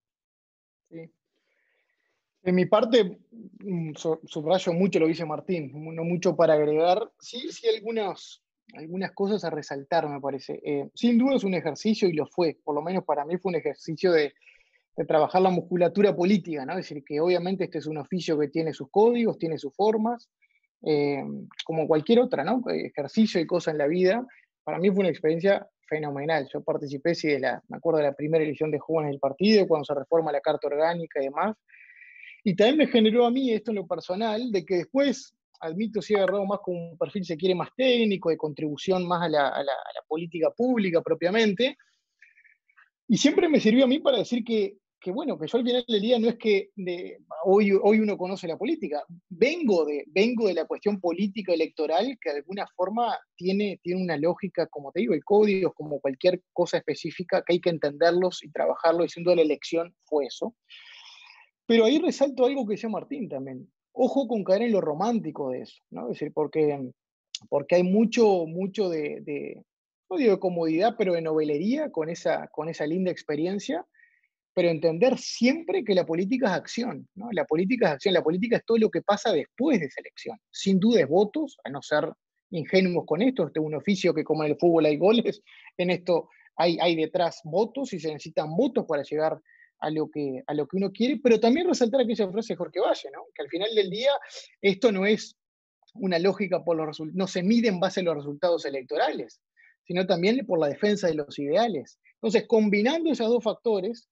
Sí. De mi parte, subrayo mucho lo que dice Martín, no mucho para agregar. Sí, sí, algunas cosas a resaltar, me parece. Sin duda es un ejercicio, y lo fue, por lo menos para mí fue un ejercicio de trabajar la musculatura política, ¿no? Es decir, que obviamente este es un oficio que tiene sus códigos, tiene sus formas, eh, como cualquier otra, ¿no? Ejercicio y cosa en la vida. Para mí fue una experiencia fenomenal. Yo participé, sí, me acuerdo de la primera elección de jóvenes del partido, cuando se reforma la Carta Orgánica y demás. Y también me generó a mí esto en lo personal, de que después, admito, sí he agarrado más con un perfil, se quiere, más técnico, de contribución más a la política pública propiamente. Y siempre me sirvió a mí para decir bueno, que yo al final del día no es que hoy uno conoce la política, vengo de la cuestión política electoral, que de alguna forma tiene una lógica, como te digo, el código, como cualquier cosa específica, que hay que entenderlos y trabajarlo, y sin duda la elección fue eso. Pero ahí resalto algo que decía Martín también. Ojo con caer en lo romántico de eso, ¿no? Es decir, porque hay mucho no digo de comodidad, pero de novelería con esa linda experiencia, pero entender siempre que la política es acción, ¿no? La política es acción, la política es todo lo que pasa después de esa elección. Sin duda es votos, a no ser ingenuos con esto. Este es un oficio que, como en el fútbol hay goles, en esto hay detrás votos, y se necesitan votos para llegar a lo que uno quiere, pero también resaltar aquella frase de Jorge Valle, ¿no? Que al final del día esto no es una lógica por los resultados, no se mide en base a los resultados electorales, sino también por la defensa de los ideales. Entonces, combinando esos dos factores,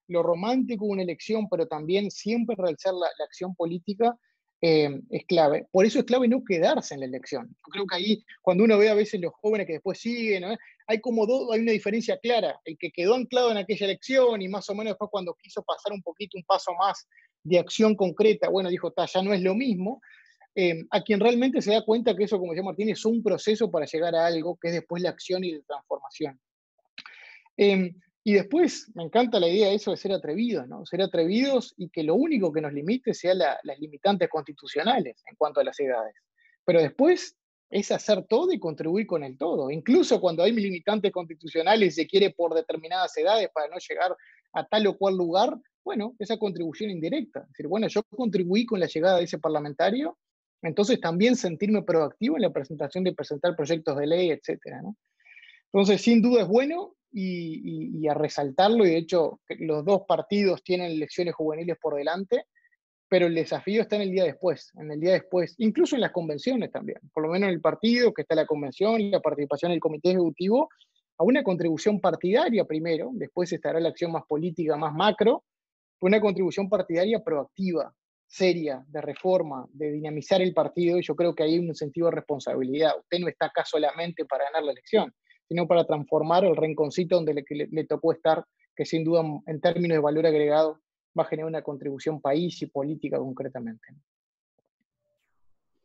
lo romántico de una elección, pero también siempre realizar la acción política, es clave. Por eso es clave no quedarse en la elección. Yo creo que ahí, cuando uno ve a veces los jóvenes que después siguen, ¿no? Hay una diferencia clara. El que quedó anclado en aquella elección y más o menos después, cuando quiso pasar un poquito, un paso más de acción concreta, bueno, dijo, ya no es lo mismo. A quien realmente se da cuenta que eso, como decía Martín, es un proceso para llegar a algo, que es después la acción y la transformación. Y después me encanta la idea de eso, de ser atrevidos, ¿no? Ser atrevidos, y que lo único que nos limite sea las limitantes constitucionales en cuanto a las edades. Pero después es hacer todo y contribuir con el todo. Incluso cuando hay limitantes constitucionales y se quiere por determinadas edades para no llegar a tal o cual lugar, bueno, esa contribución indirecta. Es decir, bueno, yo contribuí con la llegada de ese parlamentario, entonces también sentirme proactivo en la presentación de presentar proyectos de ley, etcétera, ¿no? Entonces, sin duda es bueno, y a resaltarlo, y de hecho los dos partidos tienen elecciones juveniles por delante, pero el desafío está en el día después, incluso en las convenciones también, por lo menos en el partido, que está la convención, la participación en el comité ejecutivo, a una contribución partidaria primero, después estará la acción más política, más macro, una contribución partidaria proactiva, seria, de reforma, de dinamizar el partido, y yo creo que hay un sentido de responsabilidad. Usted no está acá solamente para ganar la elección, sino para transformar el rinconcito donde le tocó estar, que sin duda, en términos de valor agregado, va a generar una contribución país y política concretamente.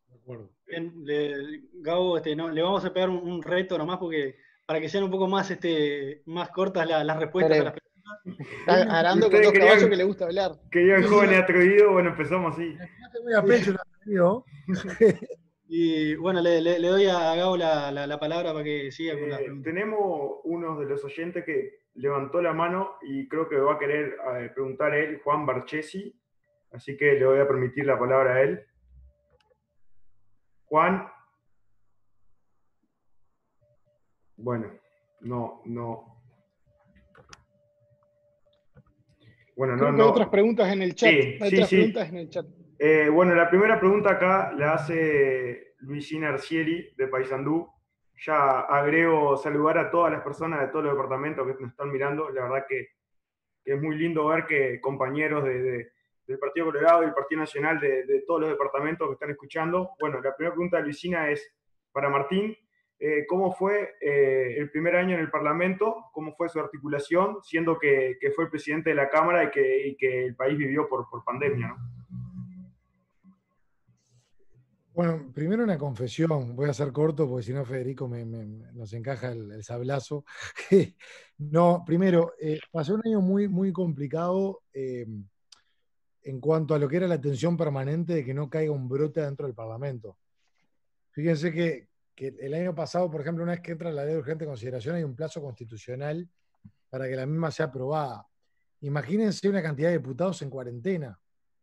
De acuerdo. Bien, Gabo, no, le vamos a pegar un reto nomás, porque para que sean un poco más cortas las respuestas a las preguntas. Está arando con dos caballos que le gusta hablar. Querían jóvenes atrevidos, bueno, empezamos así. Muy a pecho el atrevido. Y bueno, le doy a Gabo la palabra para que siga con las preguntas. Tenemos uno de los oyentes que levantó la mano y creo que va a querer preguntar él, Juan Barchesi, así que le voy a permitir la palabra a él. Juan. Bueno, no. Bueno, creo que hay otras preguntas en el chat. Preguntas en el chat. Bueno, la primera pregunta acá la hace Luisina Arcieri, de Paysandú. Ya agrego saludar a todas las personas de todos los departamentos que nos están mirando. La verdad que es muy lindo ver que compañeros del Partido Colorado y el Partido Nacional de todos los departamentos que están escuchando. Bueno, la primera pregunta de Luisina es para Martín. ¿Cómo fue el primer año en el Parlamento? ¿Cómo fue su articulación, siendo que fue el presidente de la Cámara y que el país vivió por pandemia, ¿no? Bueno, primero una confesión, voy a ser corto porque si no Federico nos encaja el sablazo. No, primero, pasó un año muy, muy complicado. en cuanto a lo que era la tensión permanente de que no caiga un brote dentro del Parlamento. Fíjense que el año pasado, por ejemplo, una vez que entra la ley de urgente consideración, hay un plazo constitucional para que la misma sea aprobada. Imagínense una cantidad de diputados en cuarentena,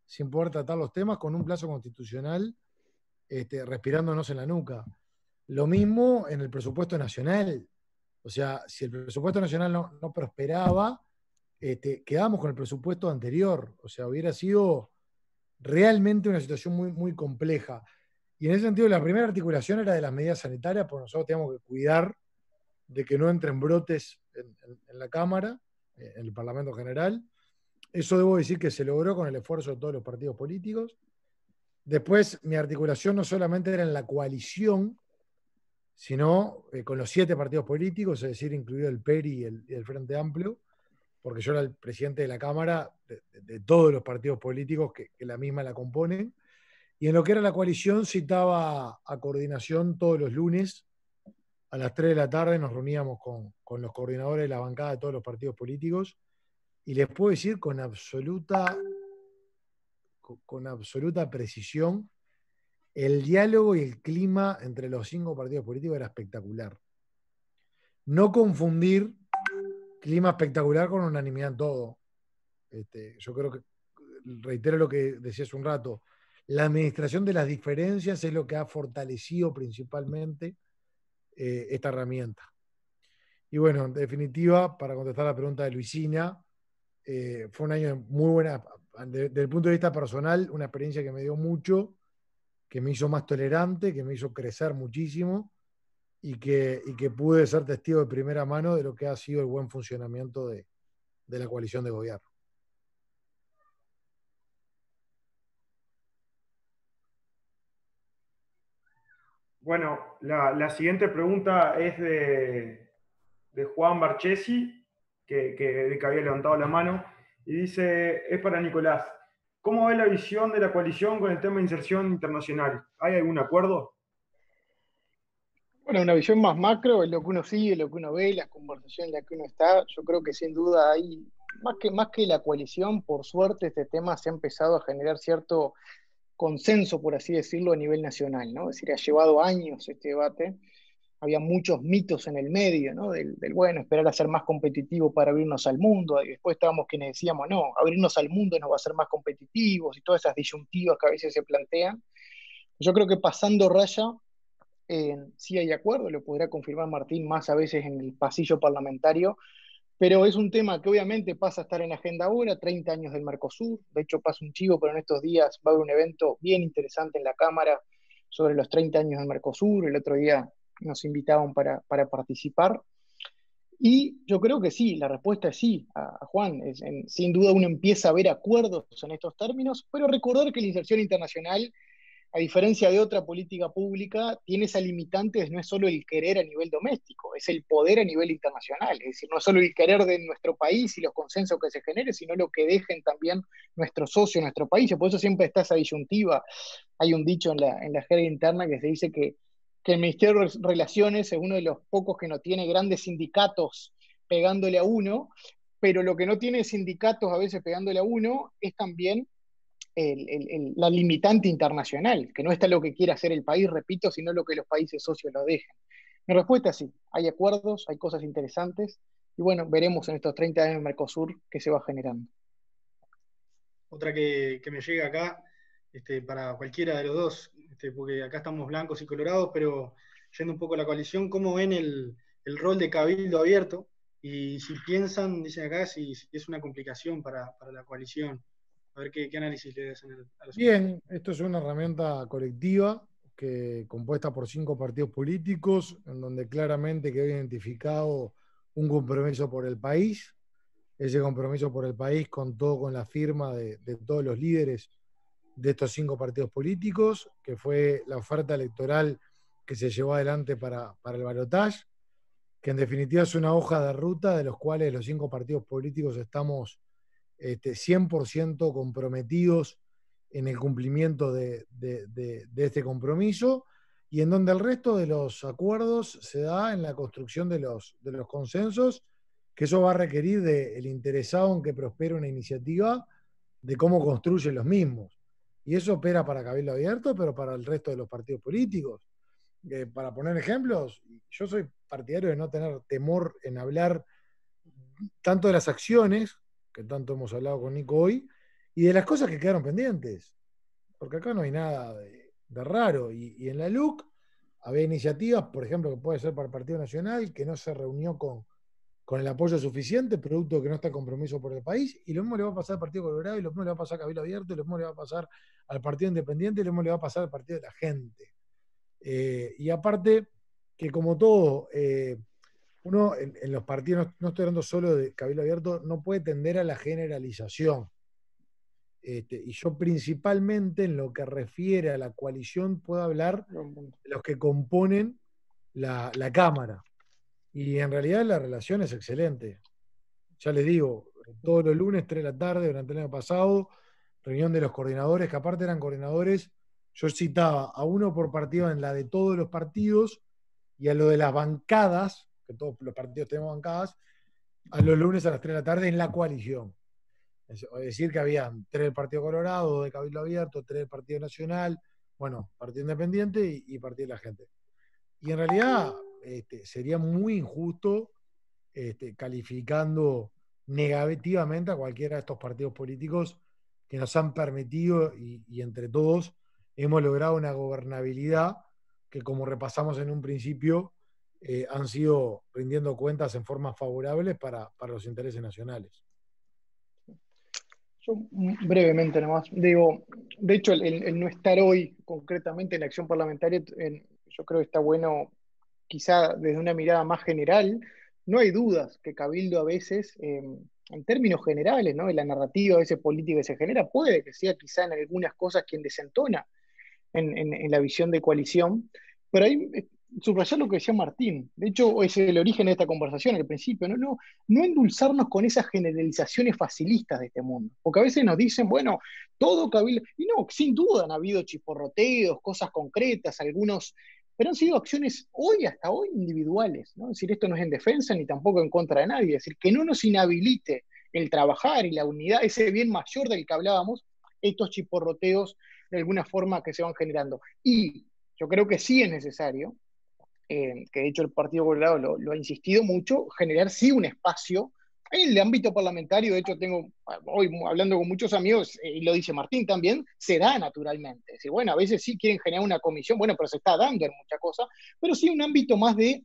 sin poder tratar los temas, con un plazo constitucional respirándonos en la nuca. Lo mismo en el presupuesto nacional. O sea, si el presupuesto nacional no prosperaba, quedamos con el presupuesto anterior. O sea, hubiera sido realmente una situación muy, muy compleja. Y en ese sentido, la primera articulación era de las medidas sanitarias, porque nosotros teníamos que cuidar de que no entren brotes en la Cámara, en el Parlamento General. Eso debo decir que se logró con el esfuerzo de todos los partidos políticos. Después, mi articulación no solamente era en la coalición, sino con los 7 partidos políticos, es decir, incluido el PERI y el Frente Amplio, porque yo era el presidente de la Cámara de todos los partidos políticos que la misma la componen. Y en lo que era la coalición, citaba a coordinación todos los lunes a las 3 de la tarde, nos reuníamos con los coordinadores de la bancada de todos los partidos políticos, y les puedo decir con absoluta precisión, el diálogo y el clima entre los 5 partidos políticos era espectacular. No confundir clima espectacular con unanimidad en todo. Yo creo que, reitero lo que decía hace un rato, la administración de las diferencias es lo que ha fortalecido principalmente esta herramienta. Y bueno, en definitiva, para contestar la pregunta de Luisina, fue un año muy buena, desde el punto de vista personal, una experiencia que me dio mucho, que me hizo más tolerante, que me hizo crecer muchísimo y que pude ser testigo de primera mano de lo que ha sido el buen funcionamiento de la coalición de gobierno. Bueno, la siguiente pregunta es de Juan Barchesi, que había levantado la mano, y dice, es para Nicolás. ¿Cómo ve la visión de la coalición con el tema de inserción internacional? ¿Hay algún acuerdo? Bueno, una visión más macro es lo que uno sigue, lo que uno ve, la conversación en la que uno está. Yo creo que sin duda hay, más que la coalición, por suerte este tema se ha empezado a generar cierto consenso, por así decirlo, a nivel nacional, ¿no? Es decir, ha llevado años este debate. Había muchos mitos en el medio, ¿no? Del bueno, esperar a ser más competitivo para abrirnos al mundo, y después estábamos quienes decíamos, no, abrirnos al mundo nos va a hacer más competitivos, y todas esas disyuntivas que a veces se plantean. Yo creo que pasando raya, sí hay acuerdo, lo podrá confirmar Martín más a veces en el pasillo parlamentario, pero es un tema que obviamente pasa a estar en la agenda ahora, 30 años del Mercosur. De hecho, pasa un chivo, pero en estos días va a haber un evento bien interesante en la Cámara sobre los 30 años del Mercosur. El otro día nos invitaban para participar. Y yo creo que sí, la respuesta es sí, a Juan. Sin duda uno empieza a ver acuerdos en estos términos, pero recordar que la inserción internacional, a diferencia de otra política pública, tiene esa limitante, no es solo el querer a nivel doméstico, es el poder a nivel internacional. Es decir, no es solo el querer de nuestro país y los consensos que se generen, sino lo que dejen también nuestros socios, nuestro país. Por eso siempre está esa disyuntiva. Hay un dicho en la jerga interna que se dice que el Ministerio de Relaciones es uno de los pocos que no tiene grandes sindicatos pegándole a uno, pero lo que no tiene sindicatos a veces pegándole a uno es también la limitante internacional, que no está lo que quiere hacer el país, repito, sino lo que los países socios lo dejen. Mi respuesta es sí, hay acuerdos, hay cosas interesantes, y bueno, veremos en estos 30 años de Mercosur qué se va generando. Otra que me llega acá, para cualquiera de los dos, porque acá estamos blancos y colorados, pero yendo un poco a la coalición, ¿cómo ven el rol de cabildo abierto? Y si piensan, dicen acá, si es una complicación para la coalición. A ver qué análisis le hacen a los. Bien, esto es una herramienta colectiva compuesta por 5 partidos políticos, en donde claramente quedó identificado un compromiso por el país. Ese compromiso por el país contó con la firma de todos los líderes de estos 5 partidos políticos, que fue la oferta electoral que se llevó adelante para el balotaje, que en definitiva es una hoja de ruta de los cuales los 5 partidos políticos estamos 100% comprometidos en el cumplimiento de este compromiso, y en donde el resto de los acuerdos se da en la construcción de los consensos, que eso va a requerir del interesado en que prospere una iniciativa de cómo construyen los mismos. Y eso opera para Cabildo Abierto, pero para el resto de los partidos políticos. Para poner ejemplos, yo soy partidario de no tener temor en hablar tanto de las acciones, que tanto hemos hablado con Nico hoy, y de las cosas que quedaron pendientes. Porque acá no hay nada de raro. Y en la LUC había iniciativas, por ejemplo, que puede ser para el Partido Nacional, que no se reunió con el apoyo suficiente, producto de que no está compromiso por el país, y lo mismo le va a pasar al Partido Colorado, y lo mismo le va a pasar a Cabildo Abierto, y lo mismo le va a pasar al Partido Independiente, y lo mismo le va a pasar al Partido de la Gente. Y aparte, que como todo, uno en los partidos, no estoy hablando solo de Cabildo Abierto, no puede tender a la generalización. Y yo principalmente en lo que refiere a la coalición puedo hablar de los que componen la Cámara. Y en realidad la relación es excelente. Ya les digo, todos los lunes, 3 de la tarde, durante el año pasado, reunión de los coordinadores, que aparte eran coordinadores, yo citaba a uno por partido en la de todos los partidos y a lo de las bancadas, que todos los partidos tenemos bancadas, a los lunes a las 3 de la tarde en la coalición. Es decir, que habían 3 del Partido Colorado, 2 de Cabildo Abierto, 3 del Partido Nacional, bueno, Partido Independiente y Partido de la Gente. Y en realidad sería muy injusto calificando negativamente a cualquiera de estos partidos políticos que nos han permitido y entre todos hemos logrado una gobernabilidad que, como repasamos en un principio, han sido rindiendo cuentas en formas favorables para los intereses nacionales. Yo brevemente nomás, digo, de hecho el no estar hoy concretamente en la acción parlamentaria, yo creo que está bueno, quizá desde una mirada más general. No hay dudas que Cabildo a veces, en términos generales, ¿no?, en la narrativa a veces política que se genera, puede que sea quizá en algunas cosas quien desentona en la visión de coalición, pero ahí subrayar lo que decía Martín. De hecho, es el origen de esta conversación al principio, no endulzarnos con esas generalizaciones facilistas de este mundo, porque a veces nos dicen, bueno, todo Cabildo, y no, sin duda han habido chisporroteos, cosas concretas, algunos, pero han sido acciones hasta hoy individuales, ¿no? Es decir, esto no es en defensa ni tampoco en contra de nadie, es decir, que no nos inhabilite el trabajar y la unidad, ese bien mayor del que hablábamos, estos chisporroteos de alguna forma que se van generando. Y yo creo que sí es necesario, que de hecho el Partido Colorado lo ha insistido mucho, generar sí un espacio en el ámbito parlamentario. De hecho, tengo hoy hablando con muchos amigos, y lo dice Martín también, se da naturalmente. Es decir, bueno, a veces sí quieren generar una comisión, bueno, pero se está dando en muchas cosas, pero sí un ámbito más de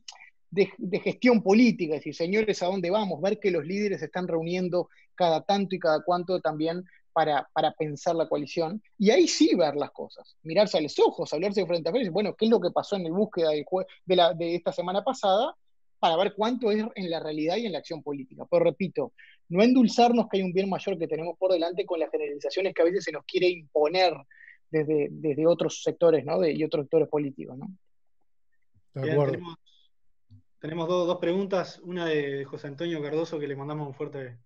gestión política, es decir, señores, ¿a dónde vamos? Ver que los líderes se están reuniendo cada tanto y cada cuanto también para pensar la coalición, y ahí sí ver las cosas, mirarse a los ojos, hablarse de frente a frente, bueno, ¿qué es lo que pasó en la búsqueda de esta semana pasada? Para ver cuánto es en la realidad y en la acción política. Pero repito, no endulzarnos que hay un bien mayor que tenemos por delante con las generalizaciones que a veces se nos quiere imponer desde otros sectores, ¿no?, y otros sectores políticos, ¿no? De acuerdo. Bien, tenemos dos preguntas, una de José Antonio Cardoso, que le mandamos un fuerte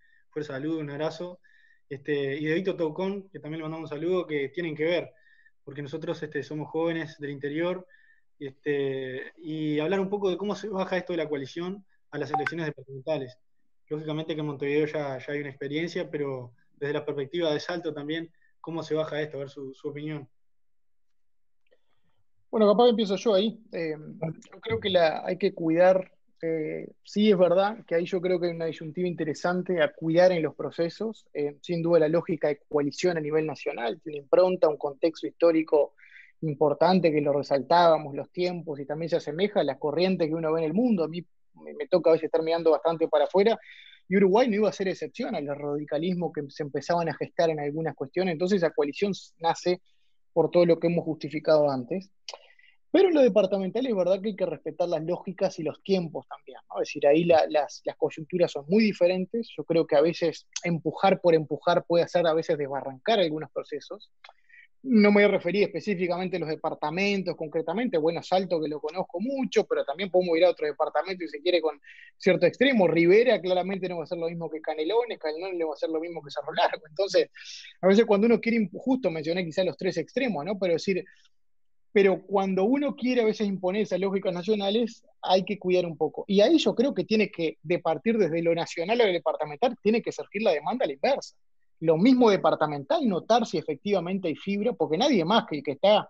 saludo, un abrazo, y de Víctor Taucón, que también le mandamos un saludo, que tienen que ver, porque nosotros somos jóvenes del interior, y hablar un poco de cómo se baja esto de la coalición a las elecciones departamentales. Lógicamente que en Montevideo ya hay una experiencia, pero desde la perspectiva de Salto también, ¿cómo se baja esto? A ver su opinión. Bueno, capaz empiezo yo ahí. Yo creo que hay que cuidar, sí es verdad que ahí yo creo que hay una disyuntiva interesante a cuidar en los procesos. Sin duda la lógica de coalición a nivel nacional tiene impronta, un contexto histórico importante que lo resaltábamos, los tiempos, y también se asemeja a las corrientes que uno ve en el mundo. A mí me toca a veces estar mirando bastante para afuera, y Uruguay no iba a ser excepción al radicalismo que se empezaban a gestar en algunas cuestiones. Entonces esa coalición nace por todo lo que hemos justificado antes. Pero en lo departamental es verdad que hay que respetar las lógicas y los tiempos también, ¿no? Es decir, ahí las coyunturas son muy diferentes. Yo creo que a veces empujar por empujar puede hacer a veces desbarrancar algunos procesos. No me voy a referir específicamente a los departamentos concretamente. Bueno, Salto, que lo conozco mucho, pero también podemos ir a otro departamento y se quiere con cierto extremo. Rivera claramente no va a ser lo mismo que Canelones no va a ser lo mismo que Cerro Largo. Entonces, a veces cuando uno quiere, justo mencioné quizás los 3 extremos, ¿no? Pero cuando uno quiere a veces imponer esas lógicas nacionales, hay que cuidar un poco. Y ahí yo creo que tiene que, de partir desde lo nacional a lo departamental, tiene que surgir la demanda a la inversa. lo mismo departamental, notar si efectivamente hay fibra, porque nadie más que el que está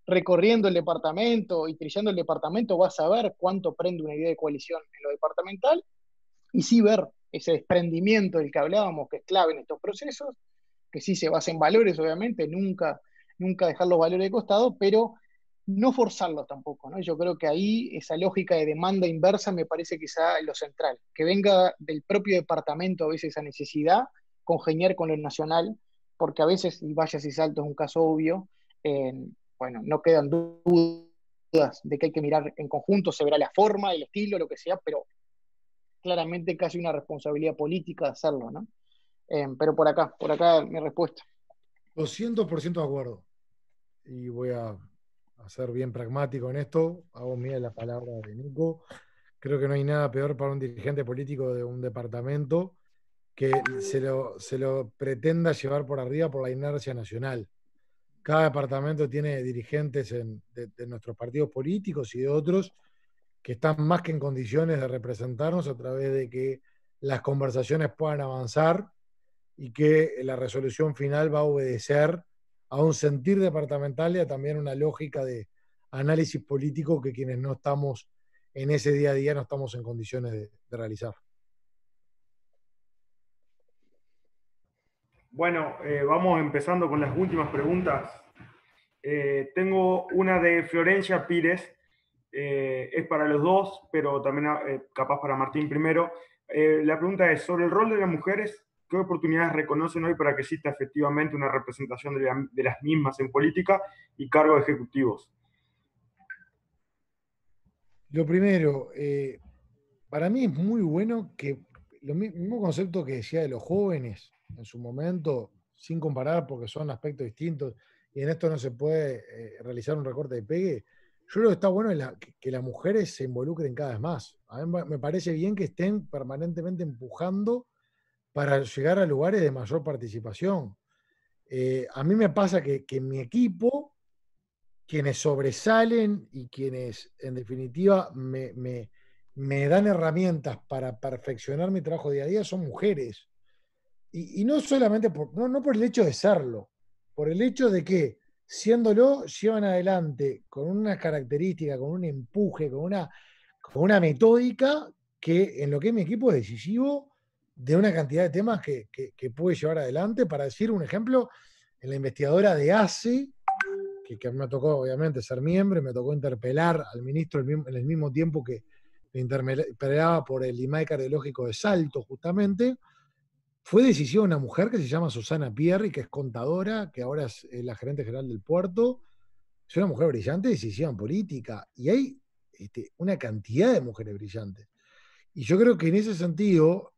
recorriendo el departamento y trillando el departamento va a saber cuánto prende una idea de coalición en lo departamental, y sí ver ese desprendimiento del que hablábamos, que es clave en estos procesos, que sí se basa en valores, obviamente, nunca dejar los valores de costado, pero no forzarlos tampoco, ¿no? Yo creo que ahí esa lógica de demanda inversa me parece quizá lo central, que venga del propio departamento a veces esa necesidad, congeniar con lo nacional, porque a veces, y Vallas y Salto es un caso obvio, bueno, no quedan dudas de que hay que mirar en conjunto, se verá la forma, el estilo, lo que sea, pero claramente casi una responsabilidad política hacerlo, ¿no? Pero por acá mi respuesta. 200% de acuerdo. Y voy a ser bien pragmático en esto. Hago mía la palabra de Nico. Creo que no hay nada peor para un dirigente político de un departamento que se lo pretenda llevar por arriba por la inercia nacional. Cada departamento tiene dirigentes de nuestros partidos políticos y de otros que están más que en condiciones de representarnos a través de que las conversaciones puedan avanzar y que la resolución final va a obedecer a un sentir departamental y a también una lógica de análisis político que quienes no estamos en ese día a día no estamos en condiciones de realizar. Bueno, vamos empezando con las últimas preguntas. Tengo una de Florencia Pires, es para los dos, pero también capaz para Martín primero. La pregunta es, sobre el rol de las mujeres, ¿qué oportunidades reconocen hoy para que exista efectivamente una representación de las mismas en política y cargos ejecutivos? Lo primero, para mí es muy bueno que lo mismo concepto que decía de los jóvenes en su momento, sin comparar porque son aspectos distintos, y en esto no se puede realizar un recorte de pegue. Yo creo que está bueno que las mujeres se involucren cada vez más. A mí me parece bien que estén permanentemente empujando para llegar a lugares de mayor participación. A mí me pasa que en mi equipo, quienes sobresalen y quienes en definitiva me dan herramientas para perfeccionar mi trabajo día a día son mujeres. Y no solamente no por el hecho de serlo, por el hecho de que, siéndolo, llevan adelante con una característica, con un empuje, con una metódica que en lo que es mi equipo es decisivo de una cantidad de temas que puede llevar adelante. Para decir un ejemplo, en la investigadora de ACE, que a mí me tocó obviamente ser miembro y me tocó interpelar al ministro en el mismo tiempo que me interpelaba por el IMAE cardiológico de Salto, justamente. Fue decisiva una mujer que se llama Susana Pierri, que es contadora, que ahora es la gerente general del puerto. Es una mujer brillante, decisiva en política. Y hay una cantidad de mujeres brillantes. Y yo creo que en ese sentido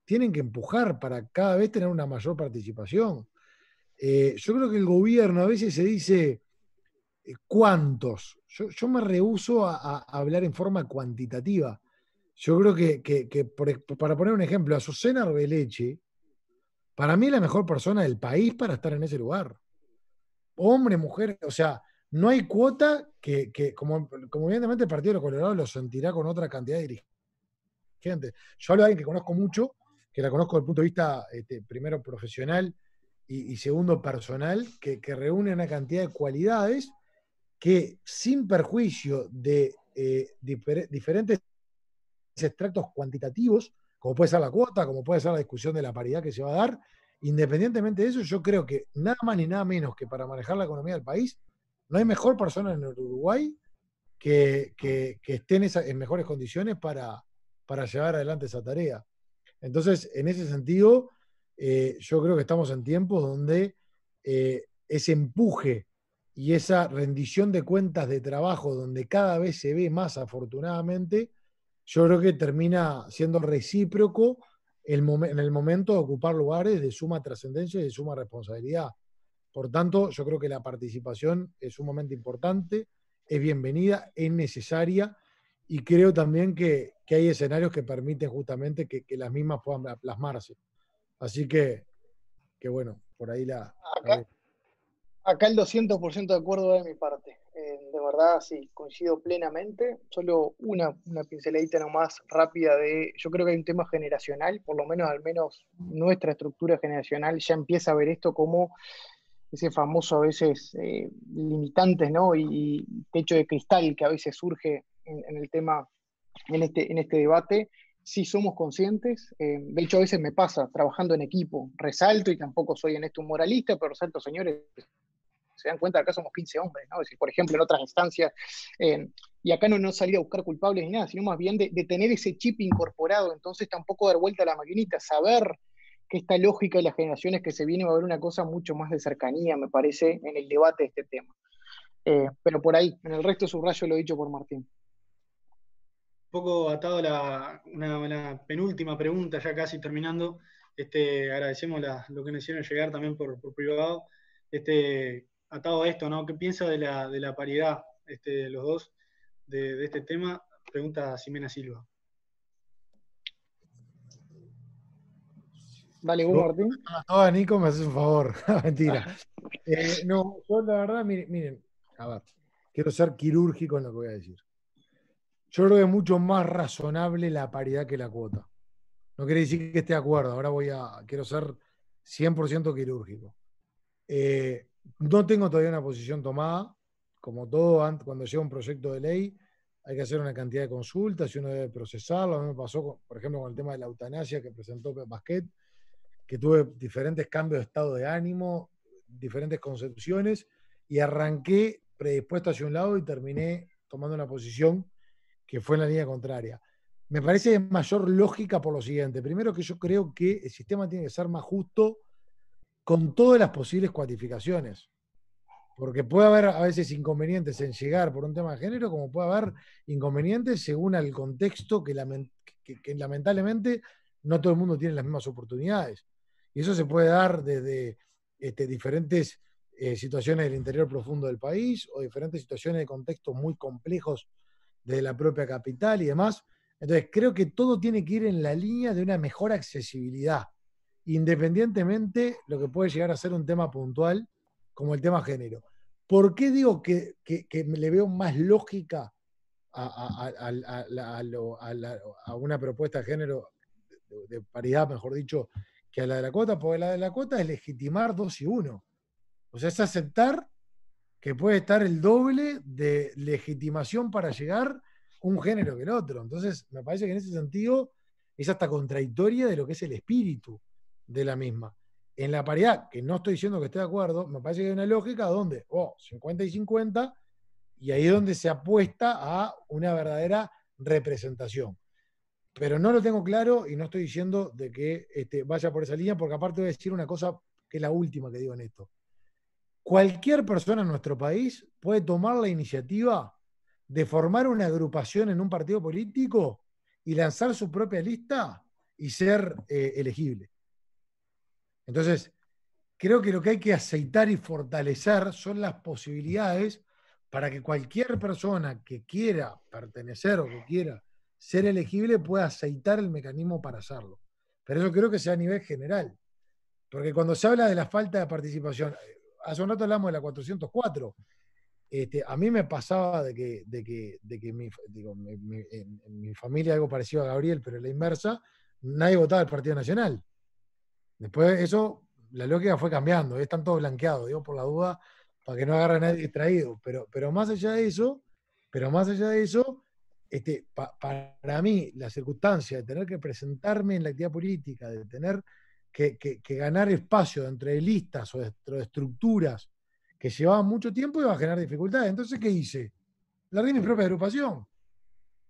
tienen que empujar para cada vez tener una mayor participación. Yo creo que el gobierno a veces se dice cuántos. Yo me rehúso a hablar en forma cuantitativa. Yo creo que para poner un ejemplo, Azucena Arbeleche, para mí es la mejor persona del país para estar en ese lugar. Hombre, mujer, o sea, no hay cuota que como evidentemente el Partido de los Colorados lo sentirá con otra cantidad de dirigentes. Yo hablo de alguien que conozco mucho, que la conozco desde el punto de vista, primero, profesional y segundo, personal, que reúne una cantidad de cualidades que, sin perjuicio de diferentes extractos cuantitativos, como puede ser la cuota, como puede ser la discusión de la paridad que se va a dar, independientemente de eso, yo creo que nada más ni nada menos que para manejar la economía del país, no hay mejor persona en el Uruguay que esté en mejores condiciones para llevar adelante esa tarea. Entonces, en ese sentido, yo creo que estamos en tiempos donde ese empuje y esa rendición de cuentas de trabajo, donde cada vez se ve más, afortunadamente, yo creo que termina siendo recíproco en el momento de ocupar lugares de suma trascendencia y de suma responsabilidad. Por tanto, yo creo que la participación es sumamente importante, es bienvenida, es necesaria, y creo también que hay escenarios que permiten justamente que las mismas puedan plasmarse. Así que bueno, por ahí la Acá el 200% de acuerdo de mi parte. De verdad, sí, coincido plenamente. Solo una pinceladita nomás rápida yo creo que hay un tema generacional, por lo menos, al menos nuestra estructura generacional ya empieza a ver esto como ese famoso a veces limitantes, ¿no? Y techo de cristal que a veces surge en el tema, en este debate. Sí somos conscientes, de hecho a veces me pasa trabajando en equipo, resalto y tampoco soy en esto un moralista, pero resalto, señores, se dan cuenta, acá somos 15 hombres, ¿no? Es decir, por ejemplo, en otras instancias, y acá no salir a buscar culpables ni nada, sino más bien de tener ese chip incorporado, entonces tampoco dar vuelta a la maquinita, saber que esta lógica de las generaciones que se viene va a haber una cosa mucho más de cercanía, me parece, en el debate de este tema. Pero por ahí, en el resto subrayo lo dicho por Martín. Un poco atado a una penúltima pregunta, ya casi terminando. Agradecemos lo que nos hicieron llegar también por privado. Atado a esto, ¿no? ¿Qué piensa de la paridad los dos de este tema? Pregunta Ximena Silva. Dale, vos, Martín. Toda, Nico, me haces un favor. Mentira. No, yo la verdad, miren, a ver, quiero ser quirúrgico en lo que voy a decir. Yo creo que es mucho más razonable la paridad que la cuota. No quiere decir que esté de acuerdo, ahora quiero ser 100% quirúrgico. No tengo todavía una posición tomada. Como todo, cuando llega un proyecto de ley, hay que hacer una cantidad de consultas y uno debe procesarlo. A mí me pasó, por ejemplo, con el tema de la eutanasia que presentó Pep Basquet, que tuve diferentes cambios de estado de ánimo, diferentes concepciones, y arranqué predispuesto hacia un lado y terminé tomando una posición que fue en la línea contraria. Me parece de mayor lógica por lo siguiente. Primero, que yo creo que el sistema tiene que ser más justo con todas las posibles cuantificaciones. Porque puede haber a veces inconvenientes en llegar por un tema de género, como puede haber inconvenientes según el contexto que lamentablemente no todo el mundo tiene las mismas oportunidades. Y eso se puede dar desde diferentes situaciones del interior profundo del país o diferentes situaciones de contextos muy complejos de la propia capital y demás. Entonces, creo que todo tiene que ir en la línea de una mejor accesibilidad, independientemente lo que puede llegar a ser un tema puntual como el tema género. ¿Por qué digo que le veo más lógica a una propuesta de género, de paridad, mejor dicho, que a la de la cuota? Porque la de la cuota es legitimar 2 y 1. O sea, es aceptar que puede estar el doble de legitimación para llegar un género que el otro. Entonces, me parece que en ese sentido es hasta contradictoria de lo que es el espíritu de la misma. En la paridad, que no estoy diciendo que esté de acuerdo, me parece que hay una lógica donde, 50 y 50, y ahí es donde se apuesta a una verdadera representación. Pero no lo tengo claro y no estoy diciendo de que vaya por esa línea, porque aparte voy a decir una cosa que es la última que digo en esto. Cualquier persona en nuestro país puede tomar la iniciativa de formar una agrupación en un partido político y lanzar su propia lista y ser elegible. Entonces, creo que lo que hay que aceitar y fortalecer son las posibilidades para que cualquier persona que quiera pertenecer o que quiera ser elegible pueda aceitar el mecanismo para hacerlo. Pero eso creo que sea a nivel general. Porque cuando se habla de la falta de participación, hace un rato hablamos de la 404. A mí me pasaba de que en mi familia algo parecido a Gabriel, pero en la inversa, nadie votaba al Partido Nacional. Después eso, la lógica fue cambiando, están todos blanqueados, digo por la duda, para que no agarre a nadie distraído. Pero más allá de eso, para mí, la circunstancia de tener que presentarme en la actividad política, de tener que ganar espacio dentro de listas o dentro de estructuras que llevaban mucho tiempo, iba a generar dificultades. Entonces, ¿qué hice? Largué mi propia agrupación.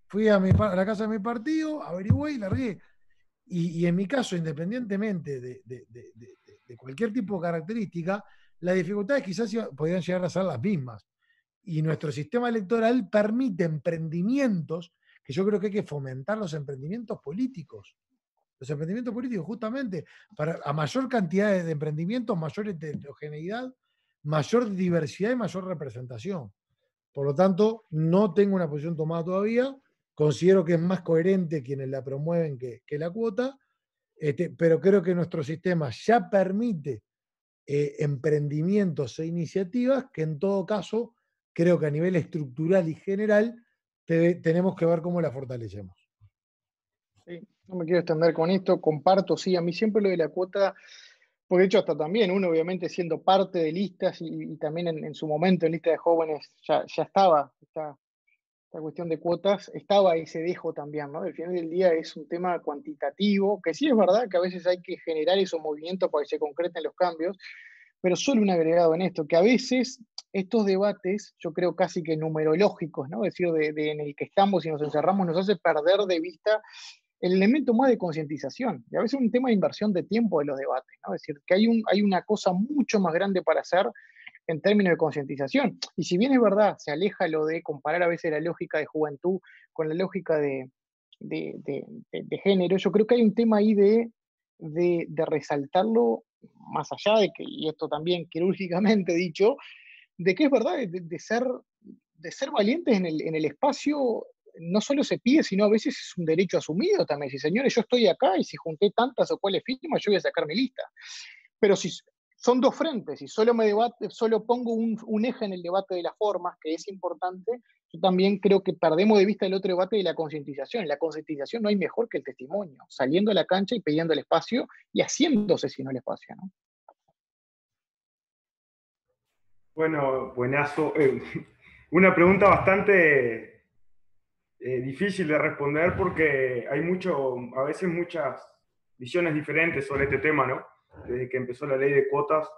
Fui a la casa de mi partido, averigüé y largué. Y en mi caso, independientemente de cualquier tipo de característica, las dificultades quizás podrían llegar a ser las mismas. Y nuestro sistema electoral permite emprendimientos, que yo creo que hay que fomentar los emprendimientos políticos. Los emprendimientos políticos, justamente, a mayor cantidad de emprendimientos, mayor heterogeneidad, mayor diversidad y mayor representación. Por lo tanto, no tengo una posición tomada todavía. Considero que es más coherente quienes la promueven que la cuota, pero creo que nuestro sistema ya permite emprendimientos e iniciativas que en todo caso creo que a nivel estructural y general tenemos que ver cómo la fortalecemos. Sí, no me quiero extender con esto, comparto, sí, a mí siempre lo de la cuota, porque de hecho hasta también uno obviamente siendo parte de listas y también en su momento en lista de jóvenes ya estaba esta cuestión de cuotas, estaba ese dejo también, ¿no? Al final del día es un tema cuantitativo, que sí es verdad que a veces hay que generar esos movimientos para que se concreten los cambios, pero solo un agregado en esto, que a veces estos debates, yo creo casi que numerológicos, ¿no? Es decir, en el que estamos y nos encerramos, nos hace perder de vista el elemento más de concientización. Y a veces es un tema de inversión de tiempo de los debates, ¿no? Es decir, que hay una cosa mucho más grande para hacer en términos de concientización. Y si bien es verdad, se aleja lo de comparar a veces la lógica de juventud con la lógica de género, yo creo que hay un tema ahí de resaltarlo más allá de que, y esto también quirúrgicamente dicho, de que es verdad, de ser valientes en el espacio, no solo se pide, sino a veces es un derecho asumido también. Si, señores, yo estoy acá y si junté tantas o cuales firmas, yo voy a sacar mi lista. Pero si son dos frentes y solo pongo un eje en el debate de las formas, que es importante, yo también creo que perdemos de vista el otro debate de la concientización. En la concientización no hay mejor que el testimonio, saliendo a la cancha y pidiendo el espacio y haciéndose sino el espacio, ¿no? Bueno, buenazo. Una pregunta bastante difícil de responder porque hay a veces muchas visiones diferentes sobre este tema, ¿no? Desde que empezó la ley de cuotas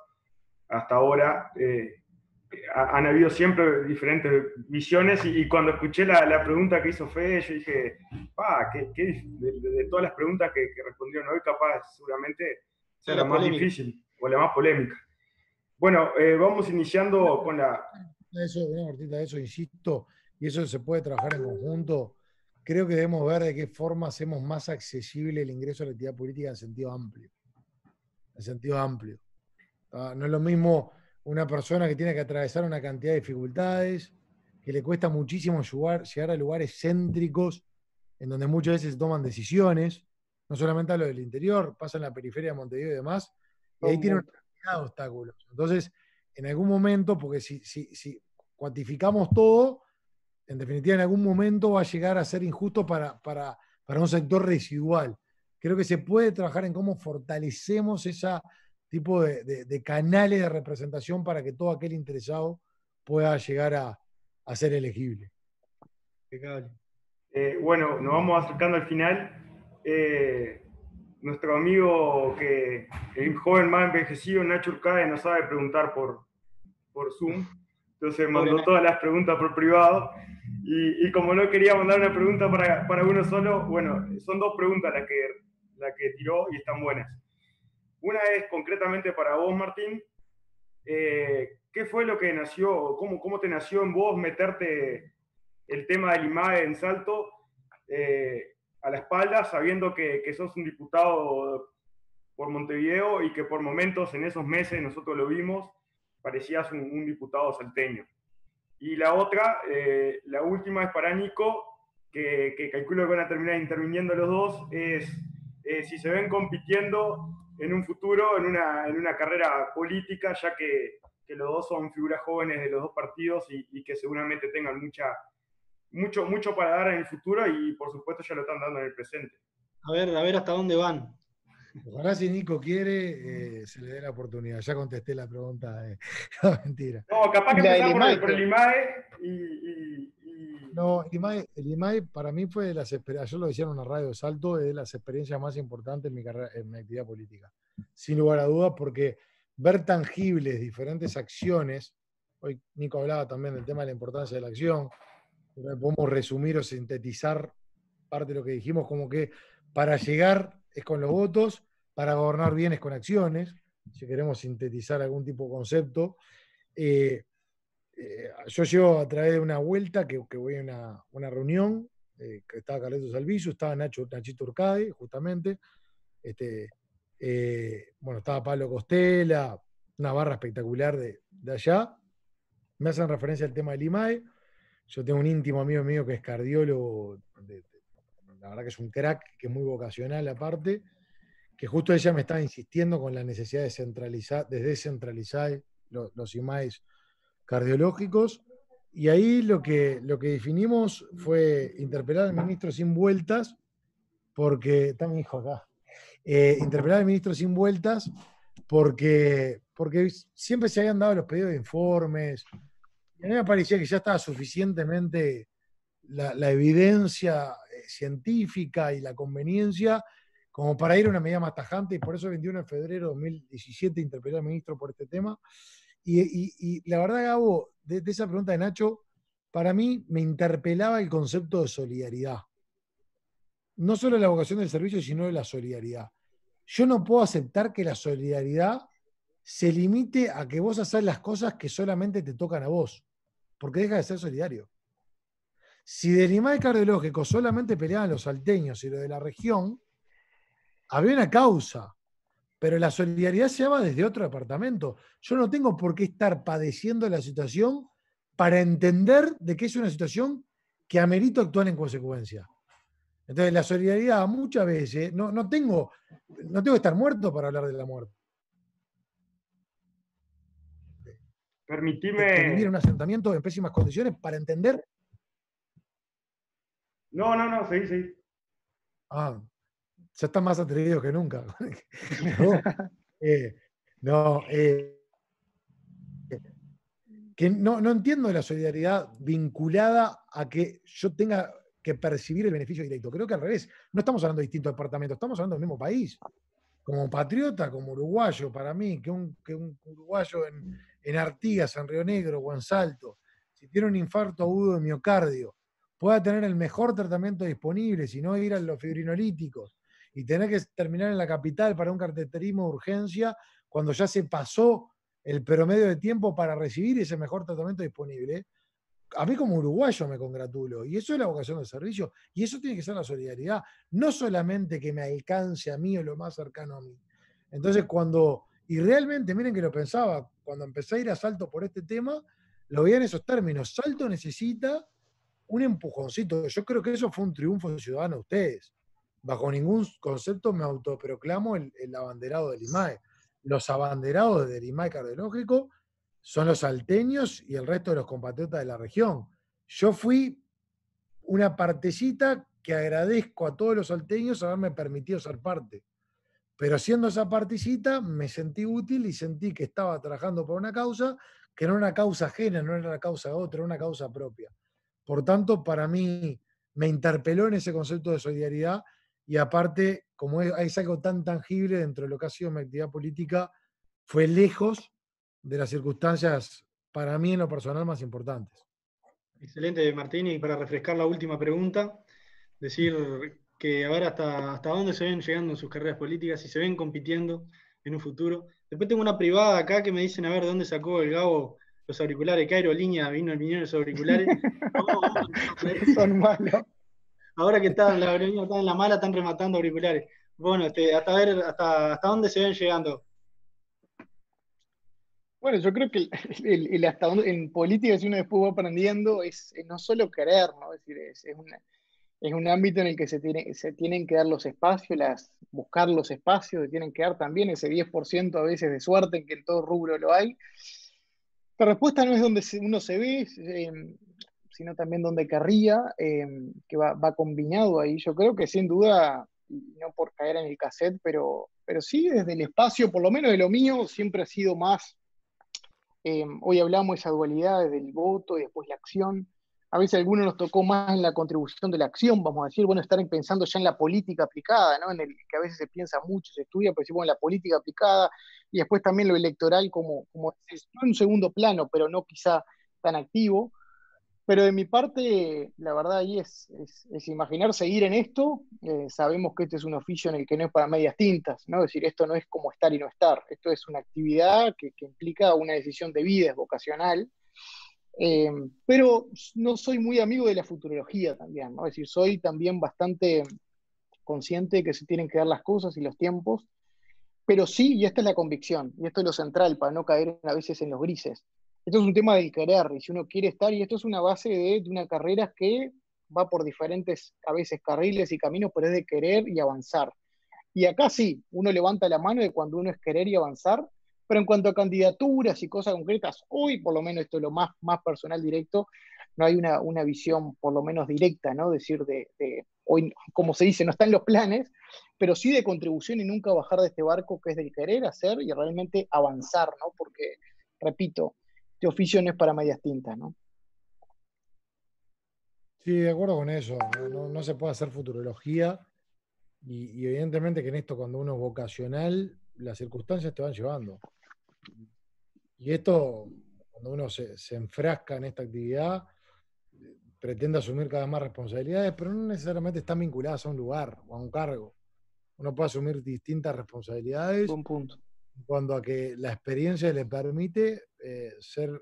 hasta ahora, han habido siempre diferentes visiones y cuando escuché la pregunta que hizo Fede, yo dije, de todas las preguntas que respondieron hoy, capaz seguramente sea la más difícil o la más polémica. Bueno, vamos iniciando con la... Eso, insisto, y eso se puede trabajar en conjunto. Creo que debemos ver de qué forma hacemos más accesible el ingreso a la actividad política en sentido amplio. En sentido amplio. No es lo mismo una persona que tiene que atravesar una cantidad de dificultades, que le cuesta muchísimo llegar a lugares céntricos, en donde muchas veces se toman decisiones, no solamente a lo del interior, pasa en la periferia de Montevideo y demás, y ahí tiene una cantidad de obstáculos. Entonces, en algún momento, porque si cuantificamos todo, en definitiva en algún momento va a llegar a ser injusto para un sector residual. Creo que se puede trabajar en cómo fortalecemos ese tipo de canales de representación para que todo aquel interesado pueda llegar a ser elegible. Bueno, nos vamos acercando al final. Nuestro amigo, el joven más envejecido, Nacho Urcae, nos sabe preguntar por Zoom. Entonces mandó todas las preguntas por privado. Y como no quería mandar una pregunta para uno solo, bueno, son dos preguntas las que tiró y están buenas. Una es concretamente para vos, Martín. ¿Qué fue lo que nació, cómo te nació en vos meterte el tema del IMAE en Salto a la espalda, sabiendo que sos un diputado por Montevideo y que por momentos en esos meses nosotros lo vimos, parecías un diputado salteño? Y la otra, la última es para Nico, que calculo que van a terminar interviniendo los dos, es si se ven compitiendo en un futuro en una carrera política, ya que los dos son figuras jóvenes de los dos partidos y que seguramente tengan mucho para dar en el futuro y por supuesto ya lo están dando en el presente. A ver hasta dónde van. Ojalá si Nico quiere, se le dé la oportunidad. Ya contesté la pregunta. No, mentira. No, capaz que empezamos por el IMAE No, el IMAE para mí fue de las experiencias, yo lo decía en una radio de Salto, de las experiencias más importantes en mi carrera, en mi actividad política. Sin lugar a dudas, porque ver tangibles diferentes acciones, hoy Nico hablaba también del tema de la importancia de la acción, podemos resumir o sintetizar parte de lo que dijimos, como que para llegar es con los votos, para gobernar bien es con acciones, si queremos sintetizar algún tipo de concepto. Yo llego a través de una vuelta que voy a una reunión, que estaba Carleto Salviso, estaba Nachito Urcae, justamente, bueno, estaba Pablo Costela, una barra espectacular de allá. Me hacen referencia al tema del IMAE. Yo tengo un íntimo amigo mío que es cardiólogo, la verdad que es un crack, que es muy vocacional aparte, que justo ella me estaba insistiendo con la necesidad de descentralizar los IMAEs cardiológicos, Y ahí lo que definimos fue interpelar al ministro sin vueltas, porque está mi hijo acá. Interpelar al ministro sin vueltas, porque siempre se habían dado los pedidos de informes, y a mí me parecía que ya estaba suficientemente la evidencia científica y la conveniencia como para ir a una medida más tajante, y por eso el 21 de febrero de 2017 interpelé al ministro por este tema. Y la verdad, Gabo, de esa pregunta de Nacho, para mí me interpelaba el concepto de solidaridad. No solo la vocación del servicio, sino de la solidaridad. Yo no puedo aceptar que la solidaridad se limite a que vos haces las cosas que solamente te tocan a vos, porque deja de ser solidario. Si del IMAE cardiológico solamente peleaban los salteños y los de la región, había una causa, pero la solidaridad se daba desde otro departamento. Yo no tengo por qué estar padeciendo la situación para entender de que es una situación que amerito actuar en consecuencia. Entonces, la solidaridad muchas veces, no tengo que estar muerto para hablar de la muerte. Permitime... Que vivir en un asentamiento en pésimas condiciones para entender... No, sí. Ah, ya están más atrevidos que nunca. Que no entiendo la solidaridad vinculada a que yo tenga que percibir el beneficio directo. Creo que al revés. No estamos hablando de distintos departamentos, estamos hablando del mismo país. Como patriota, como uruguayo, para mí, que un uruguayo en Artigas, en Río Negro o en Salto, si tiene un infarto agudo de miocardio, pueda tener el mejor tratamiento disponible, si no ir a los fibrinolíticos, y tener que terminar en la capital para un cateterismo de urgencia, cuando ya se pasó el promedio de tiempo para recibir ese mejor tratamiento disponible, a mí como uruguayo me congratulo. Y eso es la vocación del servicio. Y eso tiene que ser la solidaridad. No solamente que me alcance a mí o lo más cercano a mí. Entonces y realmente, miren que lo pensaba, cuando empecé a ir a Salto por este tema, lo veía en esos términos. Salto necesita un empujoncito. Yo creo que eso fue un triunfo ciudadano de ustedes. Bajo ningún concepto me autoproclamo el abanderado del IMAE. Los abanderados del IMAE cardiológico son los salteños y el resto de los compatriotas de la región. Yo fui una partecita que agradezco a todos los salteños haberme permitido ser parte. Pero siendo esa partecita, me sentí útil y sentí que estaba trabajando por una causa que no era una causa ajena, no era la causa de otra, era una causa propia. Por tanto, para mí me interpeló en ese concepto de solidaridad, y aparte, como es algo tan tangible dentro de lo que ha sido mi actividad política, fue lejos de las circunstancias, para mí en lo personal, más importantes. Excelente, Martín. Y para refrescar la última pregunta, decir que a ver hasta dónde se ven llegando en sus carreras políticas, si se ven compitiendo en un futuro. Después tengo una privada acá que me dicen a ver de dónde sacó el Gabo los auriculares, qué aerolínea vinieron los auriculares. Son malos. Ahora que están, la aerolínea está en la mala, están rematando auriculares. Bueno, hasta ver hasta dónde se ven llegando. Bueno, yo creo que el hasta dónde, en política, si uno después va aprendiendo, es no solo querer, ¿no? Es decir, es un ámbito en el que se tienen que dar los espacios, buscar los espacios, se tienen que dar también ese 10% a veces de suerte, en que en todo rubro lo hay. La respuesta no es donde uno se ve, sino también donde querría, que va combinado ahí. Yo creo que sin duda, no por caer en el cassette, pero sí desde el espacio, por lo menos de lo mío, siempre ha sido más. Hoy hablamos de esa dualidad del voto y después la acción. A veces a algunos nos tocó más en la contribución de la acción, vamos a decir, bueno, estar pensando ya en la política aplicada, ¿no? En el que a veces se piensa mucho, se estudia, pero sí, bueno, la política aplicada, y después también lo electoral como no en un segundo plano, pero no quizá tan activo. Pero de mi parte, la verdad ahí es imaginar seguir en esto. Sabemos que este es un oficio en el que no es para medias tintas, ¿no? Es decir, esto no es como estar y no estar. Esto es una actividad que implica una decisión de vida, es vocacional. Pero no soy muy amigo de la futurología también, ¿no? Es decir, soy también bastante consciente de que se tienen que dar las cosas y los tiempos. Pero sí, y esta es la convicción, y esto es lo central para no caer a veces en los grises. Esto es un tema del querer, y si uno quiere estar, y esto es una base de una carrera que va por diferentes, a veces, carriles y caminos, pero es de querer y avanzar. Y acá sí, uno levanta la mano de cuando uno es querer y avanzar, Pero en cuanto a candidaturas y cosas concretas, hoy, por lo menos esto es lo más personal directo, no hay una visión por lo menos directa, ¿no? Decir, hoy, como se dice, no está en los planes, pero sí de contribución y nunca bajar de este barco que es del querer hacer y realmente avanzar, ¿no? Porque, repito, este oficio no es para medias tintas, ¿no? Sí, de acuerdo con eso. No se puede hacer futurología y evidentemente que en esto cuando uno es vocacional, las circunstancias te van llevando. Y esto, cuando uno se enfrasca en esta actividad, pretende asumir cada vez más responsabilidades, pero no necesariamente están vinculadas a un lugar o a un cargo. Uno puede asumir distintas responsabilidades Buen punto. en cuanto a que la experiencia le permite ser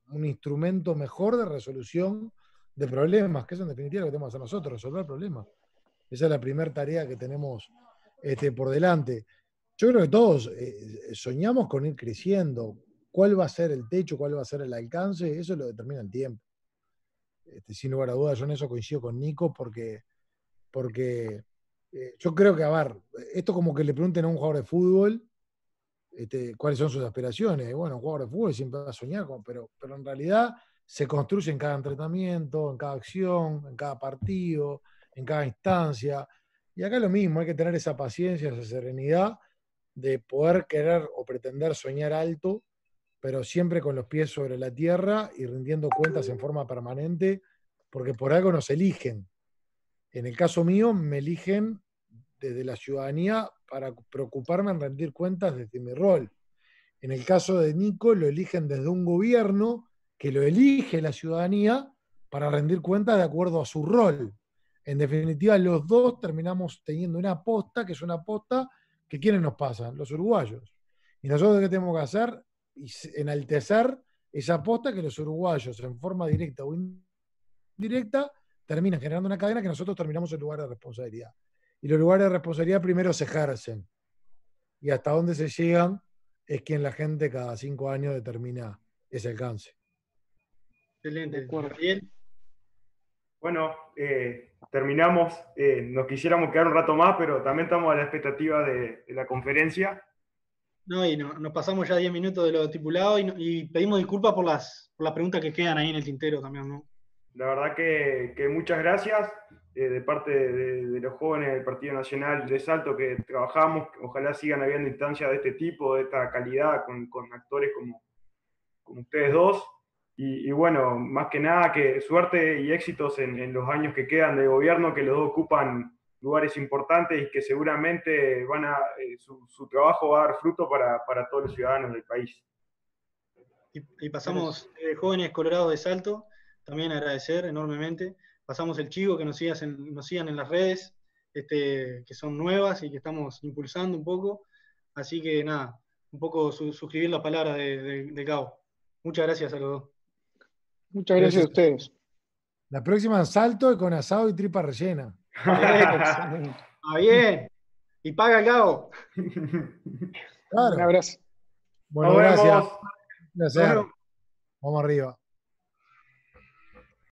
un instrumento mejor de resolución de problemas, que es en definitiva lo que tenemos que hacer nosotros, resolver problemas. Esa es la primera tarea que tenemos por delante. Yo creo que todos soñamos con ir creciendo. ¿Cuál va a ser el techo? ¿Cuál va a ser el alcance? Eso lo determina el tiempo. Sin lugar a dudas, yo en eso coincido con Nico porque yo creo que, a ver, esto como que le pregunten a un jugador de fútbol cuáles son sus aspiraciones. Bueno, un jugador de fútbol siempre va a soñar, pero en realidad se construye en cada entrenamiento, en cada acción, en cada partido, en cada instancia. Y acá lo mismo, hay que tener esa paciencia, esa serenidad de poder querer o pretender soñar alto, pero siempre con los pies sobre la tierra y rindiendo cuentas en forma permanente, porque por algo nos eligen. En el caso mío, me eligen desde la ciudadanía para preocuparme en rendir cuentas desde mi rol. En el caso de Nico, lo eligen desde un gobierno que lo elige la ciudadanía para rendir cuentas de acuerdo a su rol. En definitiva, los dos terminamos teniendo una aposta, que es una aposta que ¿quiénes nos pasan? Los uruguayos. Y nosotros, ¿qué tenemos que hacer? Enaltecer esa aposta que los uruguayos, en forma directa o indirecta, terminan generando una cadena que nosotros terminamos en lugar de responsabilidad. Y los lugares de responsabilidad primero se ejercen. Y hasta dónde se llegan es quien la gente cada 5 años determina ese alcance. Excelente. Gabriel. Bueno, terminamos. Nos quisiéramos quedar un rato más, pero también estamos a la expectativa de la conferencia. No, y nos pasamos ya 10 minutos de lo estipulado y pedimos disculpas por las preguntas que quedan ahí en el tintero también, ¿no? La verdad que muchas gracias de parte de los jóvenes del Partido Nacional de Salto que trabajamos. Ojalá sigan habiendo instancias de este tipo, de esta calidad, con actores como ustedes dos. Y bueno, más que nada, que suerte y éxitos en los años que quedan de gobierno, que los dos ocupan lugares importantes y que seguramente su trabajo va a dar fruto para todos los ciudadanos del país. Y pasamos jóvenes colorados de Salto, también agradecer enormemente. Pasamos el chivo, que nos sigan en las redes, que son nuevas y que estamos impulsando un poco. Así que nada, un poco suscribir la palabra de Gabo. Muchas gracias a los dos. Muchas gracias a ustedes. La próxima en Salto y con asado y tripa rellena. Bien. Y paga el Gabo. Claro. Un abrazo. Bueno, Nos gracias. vemos. Un placer. Vamos arriba.